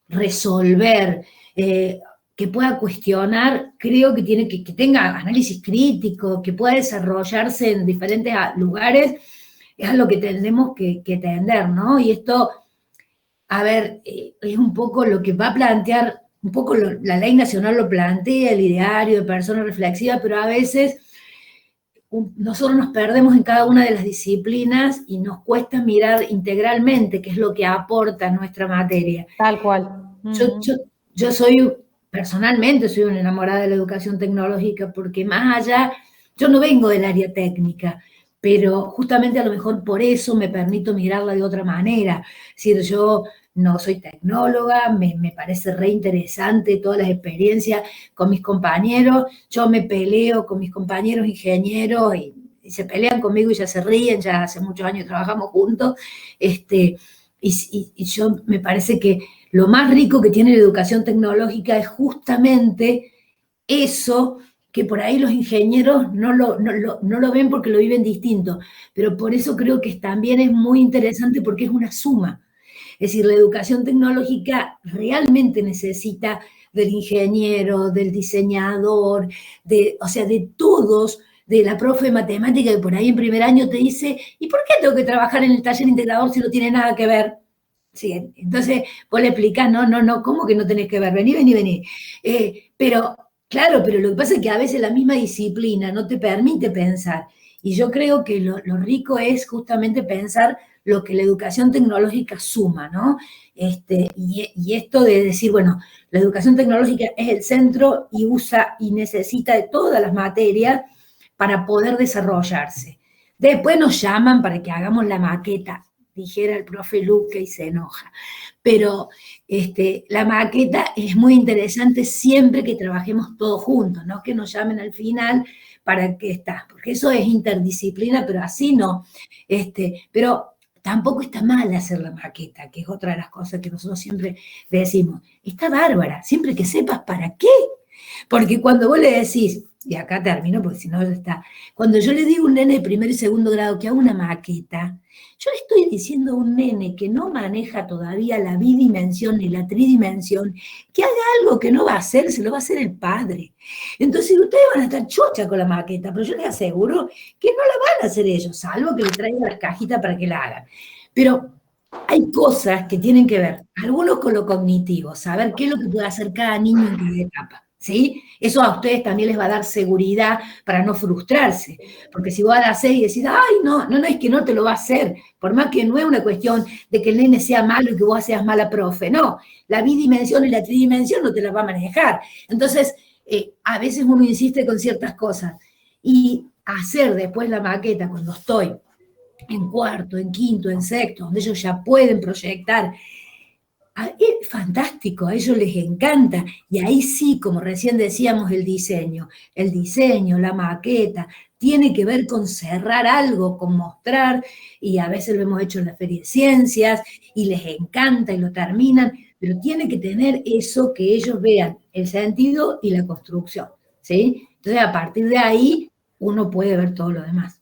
[SPEAKER 2] resolver, que pueda cuestionar, creo que tiene que tenga análisis crítico, que pueda desarrollarse en diferentes lugares, es a lo que tendremos que tender, ¿no? Y esto, a ver, es un poco lo que va a plantear, un poco la ley nacional lo plantea, el ideario de persona reflexiva, pero a veces nosotros nos perdemos en cada una de las disciplinas y nos cuesta mirar integralmente qué es lo que aporta nuestra materia.
[SPEAKER 3] Tal cual.
[SPEAKER 2] Yo personalmente soy una enamorada de la educación tecnológica porque más allá, yo no vengo del área técnica, pero justamente a lo mejor por eso me permito mirarla de otra manera. Es decir, yo no soy tecnóloga, me parece re interesante todas las experiencias con mis compañeros, yo me peleo con mis compañeros ingenieros y se pelean conmigo y ya se ríen, ya hace muchos años trabajamos juntos, y yo me parece que lo más rico que tiene la educación tecnológica es justamente eso, que por ahí los ingenieros no lo ven porque lo viven distinto, pero por eso creo que también es muy interesante porque es una suma. Es decir, la educación tecnológica realmente necesita del ingeniero, del diseñador, o sea, de todos, de la profe de matemática que por ahí en primer año te dice, ¿y por qué tengo que trabajar en el taller integrador si no tiene nada que ver? Sí, entonces vos le explicás, no, ¿cómo que no tenés que ver? Vení. Pero, claro, pero lo que pasa es que a veces la misma disciplina no te permite pensar. Y yo creo que lo rico es pensar lo que la educación tecnológica suma, ¿no? Y esto de decir, bueno, la educación tecnológica es el centro y usa y necesita de todas las materias para poder desarrollarse. Después nos llaman para que hagamos la maqueta, dijera el profe Luque y se enoja. Pero la maqueta es muy interesante siempre que trabajemos todos juntos, no que nos llamen al final para que está, porque eso es interdisciplina, pero así no. Pero tampoco está mal hacer la maqueta, que es otra de las cosas que nosotros siempre le decimos. Está bárbara, siempre que sepas para qué. Porque cuando vos le decís, y acá termino porque si no ya está, cuando yo le digo a un nene de primer y segundo grado que haga una maqueta, yo le estoy diciendo a un nene que no maneja todavía la bidimensión ni la tridimensión, que haga algo que no va a hacer, se lo va a hacer el padre. Entonces ustedes van a estar chocha con la maqueta, pero yo les aseguro que no la van a hacer ellos, salvo que le traigan las cajitas para que la hagan. Pero hay cosas que tienen que ver, algunos con lo cognitivo, saber qué es lo que puede hacer cada niño en cada etapa. ¿Sí? Eso a ustedes también les va a dar seguridad para no frustrarse, porque si vos a las 6 decís, ay, no, es que no te lo va a hacer, por más que no es una cuestión de que el nene sea malo y que vos seas mala profe, no, la bidimensión y la tridimensión no te la va a manejar. Entonces, a veces uno insiste con ciertas cosas, y hacer después la maqueta cuando estoy en cuarto, en quinto, en sexto, donde ellos ya pueden proyectar, es fantástico, a ellos les encanta. Y ahí sí, como recién decíamos, el diseño, la maqueta, tiene que ver con cerrar algo, con mostrar, y a veces lo hemos hecho en la Feria de Ciencias, y les encanta y lo terminan, pero tiene que tener eso que ellos vean, el sentido y la construcción, ¿sí? Entonces, a partir de ahí, uno puede ver todo lo demás.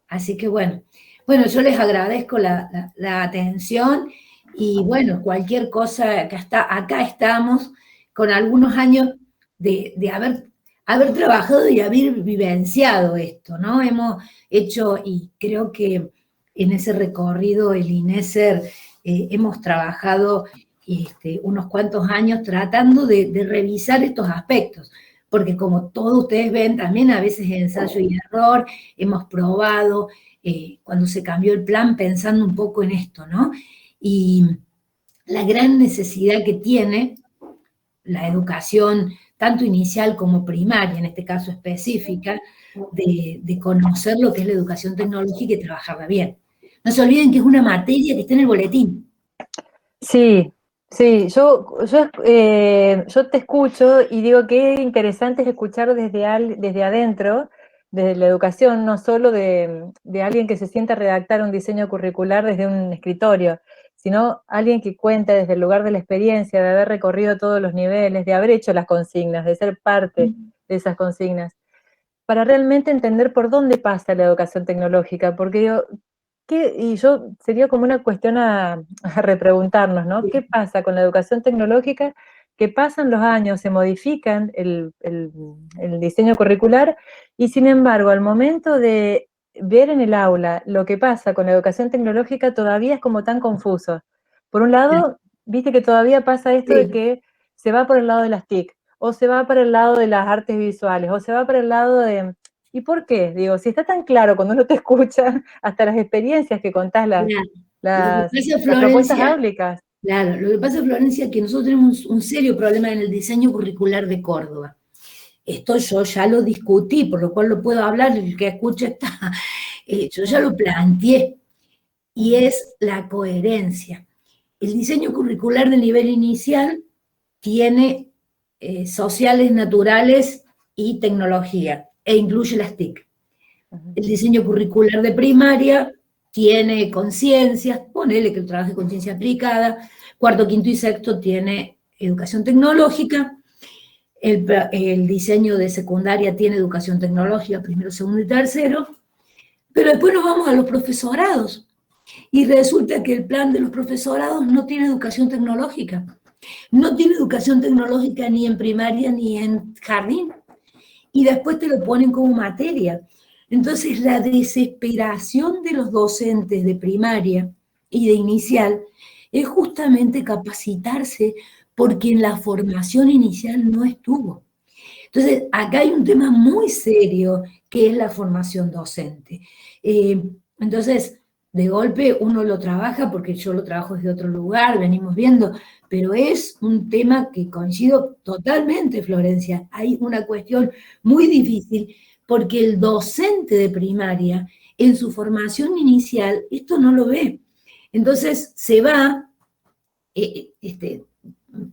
[SPEAKER 2] Así que bueno, yo les agradezco la atención, y bueno, cualquier cosa que acá estamos, con algunos años de haber trabajado y haber vivenciado esto, ¿no? Hemos hecho, y creo que en ese recorrido el INESER hemos trabajado unos cuantos años tratando de revisar estos aspectos, porque como todos ustedes ven, también a veces ensayo y error, hemos probado, cuando se cambió el plan, pensando un poco en esto, ¿no? Y la gran necesidad que tiene la educación, tanto inicial como primaria, en este caso específica, de conocer lo que es la educación tecnológica y trabajarla bien. No se olviden que es una materia que está en el boletín.
[SPEAKER 3] Sí, sí, yo te escucho y digo que interesante es escuchar desde adentro, desde la educación, no solo de alguien que se sienta a redactar un diseño curricular desde un escritorio, sino alguien que cuenta desde el lugar de la experiencia, de haber recorrido todos los niveles, de haber hecho las consignas, de ser parte de esas consignas, para realmente entender por dónde pasa la educación tecnológica, porque digo, sería como una cuestión a repreguntarnos, ¿no? ¿Qué pasa con la educación tecnológica? Que pasan los años, se modifican el diseño curricular, y sin embargo, al momento de ver en el aula lo que pasa con la educación tecnológica, todavía es como tan confuso. Por un lado, viste que todavía pasa esto de que se va por el lado de las TIC, o se va para el lado de las artes visuales, o se va para el lado de... ¿Y por qué? Digo, si está tan claro cuando uno te escucha, hasta las experiencias que contás, las propuestas áulicas.
[SPEAKER 2] Claro, lo que pasa, Florencia, es que nosotros tenemos un serio problema en el diseño curricular de Córdoba. Esto yo ya lo discutí, por lo cual lo puedo hablar, el que escucha está. Yo ya lo planteé, y es la coherencia. El diseño curricular de nivel inicial tiene sociales, naturales y tecnología, e incluye las TIC. El diseño curricular de primaria tiene conciencias, ponele que el trabajo de conciencia aplicada, cuarto, quinto y sexto tiene educación tecnológica, el diseño de secundaria tiene educación tecnológica, primero, segundo y tercero, pero después nos vamos a los profesorados, y resulta que el plan de los profesorados no tiene educación tecnológica. No tiene educación tecnológica ni en primaria ni en jardín, y después te lo ponen como materia. Entonces, la desesperación de los docentes de primaria y de inicial es justamente capacitarse, porque en la formación inicial no estuvo. Entonces, acá hay un tema muy serio que es la formación docente. Entonces, de golpe uno lo trabaja, porque yo lo trabajo desde otro lugar, venimos viendo, pero es un tema que coincido totalmente, Florencia. Hay una cuestión muy difícil, porque el docente de primaria, en su formación inicial, esto no lo ve. Entonces se va,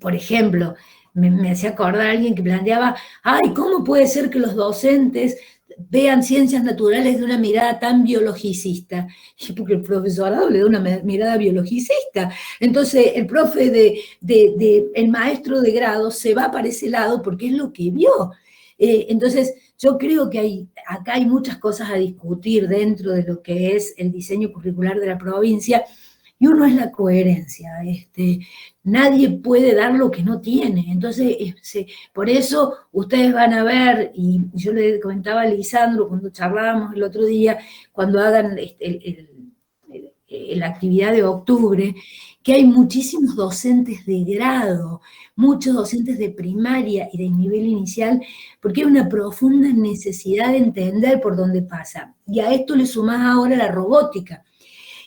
[SPEAKER 2] por ejemplo, me hacía acordar a alguien que planteaba, ay, ¿cómo puede ser que los docentes vean ciencias naturales de una mirada tan biologicista? Y porque el profesorado le da una mirada biologicista. Entonces el profe el maestro de grado se va para ese lado porque es lo que vio. Entonces yo creo que acá hay muchas cosas a discutir dentro de lo que es el diseño curricular de la provincia, y uno es la coherencia. Nadie puede dar lo que no tiene. Entonces, por eso ustedes van a ver, y yo le comentaba a Lisandro cuando charlábamos el otro día, cuando hagan la actividad de octubre, que hay muchísimos docentes de grado, muchos docentes de primaria y de nivel inicial, porque hay una profunda necesidad de entender por dónde pasa. Y a esto le sumás ahora la robótica.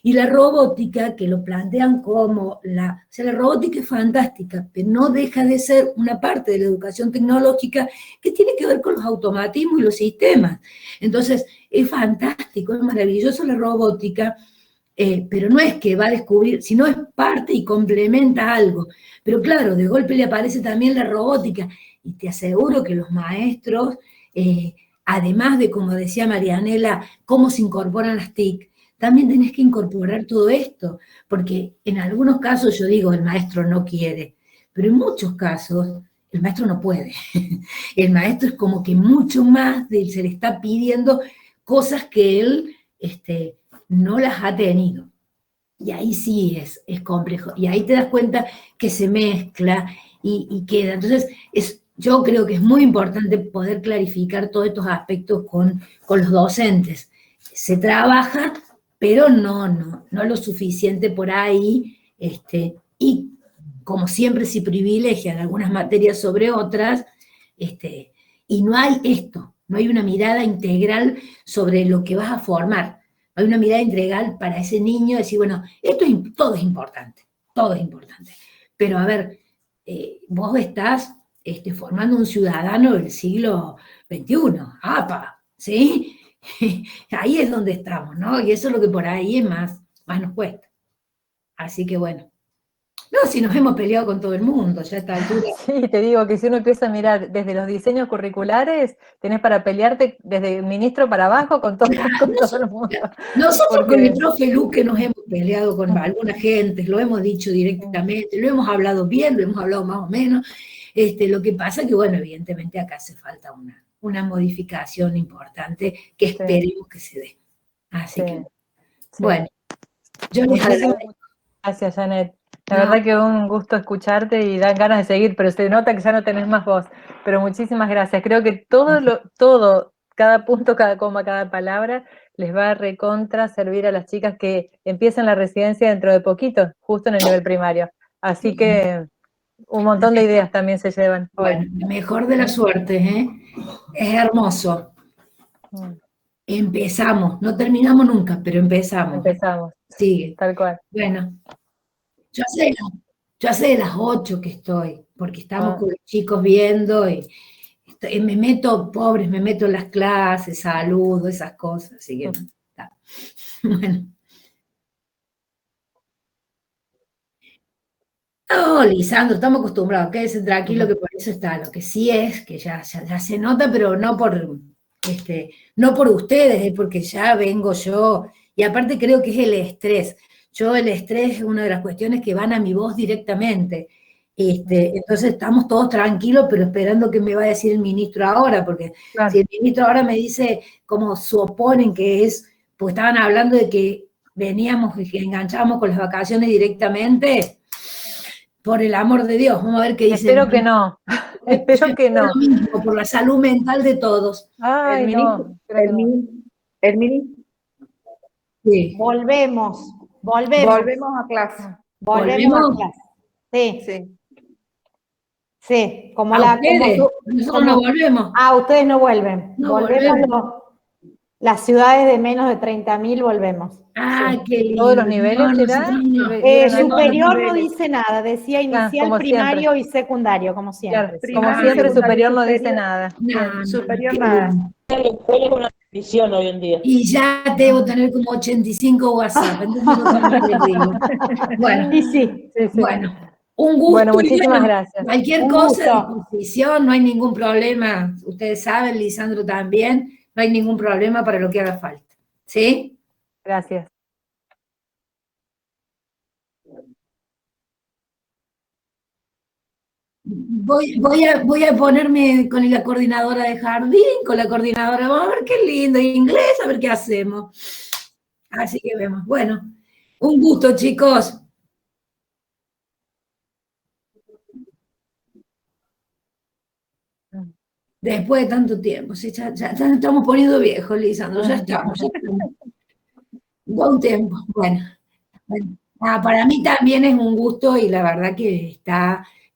[SPEAKER 2] Y la robótica, que lo plantean como o sea, la robótica es fantástica, pero no deja de ser una parte de la educación tecnológica que tiene que ver con los automatismos y los sistemas. Entonces, es fantástico, es maravilloso la robótica, pero no es que va a descubrir, sino es parte y complementa algo. Pero claro, de golpe le aparece también la robótica, y te aseguro que los maestros, además de, como decía Marianela, cómo se incorporan las TIC, también tenés que incorporar todo esto, porque en algunos casos yo digo, el maestro no quiere, pero en muchos casos el maestro no puede. El maestro es como que mucho más se le está pidiendo cosas que él no las ha tenido. Y ahí sí es complejo. Y ahí te das cuenta que se mezcla y queda. Entonces, yo creo que es muy importante poder clarificar todos estos aspectos con los docentes. Se trabaja, pero no lo suficiente por ahí, y como siempre se privilegian algunas materias sobre otras, y no hay no hay una mirada integral sobre lo que vas a formar, no hay una mirada integral para ese niño, decir, bueno, todo es importante, pero a ver, vos estás formando un ciudadano del siglo XXI, ¡apa! ¿Sí? Ahí es donde estamos, ¿no? Y eso es lo que por ahí es más nos cuesta. Así que bueno. No, si nos hemos peleado con todo el mundo, ya a esta altura.
[SPEAKER 3] Sí, te digo que si uno empieza a mirar desde los diseños curriculares, tenés para pelearte desde el ministro para abajo con todo, todo el mundo.
[SPEAKER 2] Nosotros con mi profe Luque nos hemos peleado con alguna gente, lo hemos dicho directamente, lo hemos hablado bien, lo hemos hablado más o menos. Lo que pasa que, bueno, evidentemente acá hace falta una modificación importante que esperemos que se dé. Así que, bueno, yo les agradezco.
[SPEAKER 3] Gracias, Janet. La verdad que un gusto escucharte y dan ganas de seguir, pero se nota que ya no tenés más voz. Pero muchísimas gracias. Creo que todo, cada punto, cada coma, cada palabra, les va a recontra servir a las chicas que empiezan la residencia dentro de poquito, justo en el nivel primario. Así que un montón de ideas también se llevan.
[SPEAKER 2] Bueno, mejor de la suerte, ¿eh? Es hermoso. Empezamos, no terminamos nunca, pero empezamos.
[SPEAKER 3] Empezamos.
[SPEAKER 2] Sigue.
[SPEAKER 3] Tal cual.
[SPEAKER 2] Bueno, yo hace de las 8 que estoy, porque estamos con los chicos viendo y me meto en las clases, saludo, esas cosas, así que está. Bueno. No, Lisandro, estamos acostumbrados, quédese tranquilo que por eso está. Lo que sí es que ya se nota, pero no por ustedes, es porque ya vengo yo, y aparte creo que es el estrés. El estrés es una de las cuestiones que van a mi voz directamente. Entonces estamos todos tranquilos, pero esperando que me vaya a decir el ministro ahora, porque si el ministro ahora me dice cómo suponen que es, porque estaban hablando de que veníamos y que enganchábamos con las vacaciones directamente, por el amor de Dios, vamos a ver qué dice.
[SPEAKER 3] Espero que no, espero que no.
[SPEAKER 2] Por la salud mental de todos.
[SPEAKER 3] Ay,
[SPEAKER 6] el ministro.
[SPEAKER 2] Sí.
[SPEAKER 9] Volvemos
[SPEAKER 6] a clase.
[SPEAKER 9] Volvemos a clase. Sí, como
[SPEAKER 2] nosotros no volvemos.
[SPEAKER 9] Ustedes no vuelven. Volvemos. Las ciudades de menos de 30.000 volvemos.
[SPEAKER 2] Qué lindo.
[SPEAKER 3] ¿Todos los niveles serán?
[SPEAKER 9] Superior no dice nada, decía inicial, primario y secundario, como siempre.
[SPEAKER 3] Como siempre, superior no dice nada.
[SPEAKER 6] Superior nada.
[SPEAKER 5] Es una división hoy en día.
[SPEAKER 2] Y ya debo tener como 85 WhatsApp. Bueno,
[SPEAKER 9] sí.
[SPEAKER 2] Bueno, un gusto.
[SPEAKER 3] Bueno, muchísimas gracias.
[SPEAKER 2] Cualquier cosa a disposición, no hay ningún problema. Ustedes saben, Lisandro también, no hay ningún problema para lo que haga falta. ¿Sí?
[SPEAKER 3] Gracias.
[SPEAKER 2] Voy a ponerme con la coordinadora de jardín, con la coordinadora, vamos a ver qué lindo, inglés, a ver qué hacemos. Así que vemos. Bueno, un gusto, chicos. Después de tanto tiempo, ¿sí? Ya estamos poniendo viejos, Lisandro, ya estamos. Buen tiempo. Bueno, para mí también es un gusto y la verdad que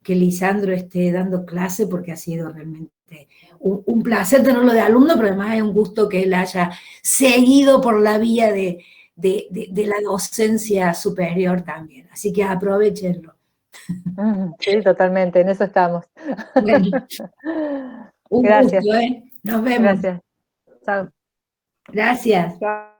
[SPEAKER 2] Lisandro esté dando clase porque ha sido realmente un placer tenerlo de alumno, pero además es un gusto que él haya seguido por la vía de de la docencia superior también. Así que aprovechenlo.
[SPEAKER 3] Sí, totalmente, en eso estamos.
[SPEAKER 2] Bueno, un
[SPEAKER 3] Gracias.
[SPEAKER 2] gusto, ¿eh? Nos vemos.
[SPEAKER 3] Gracias. Chao.
[SPEAKER 2] Gracias.
[SPEAKER 7] Chao.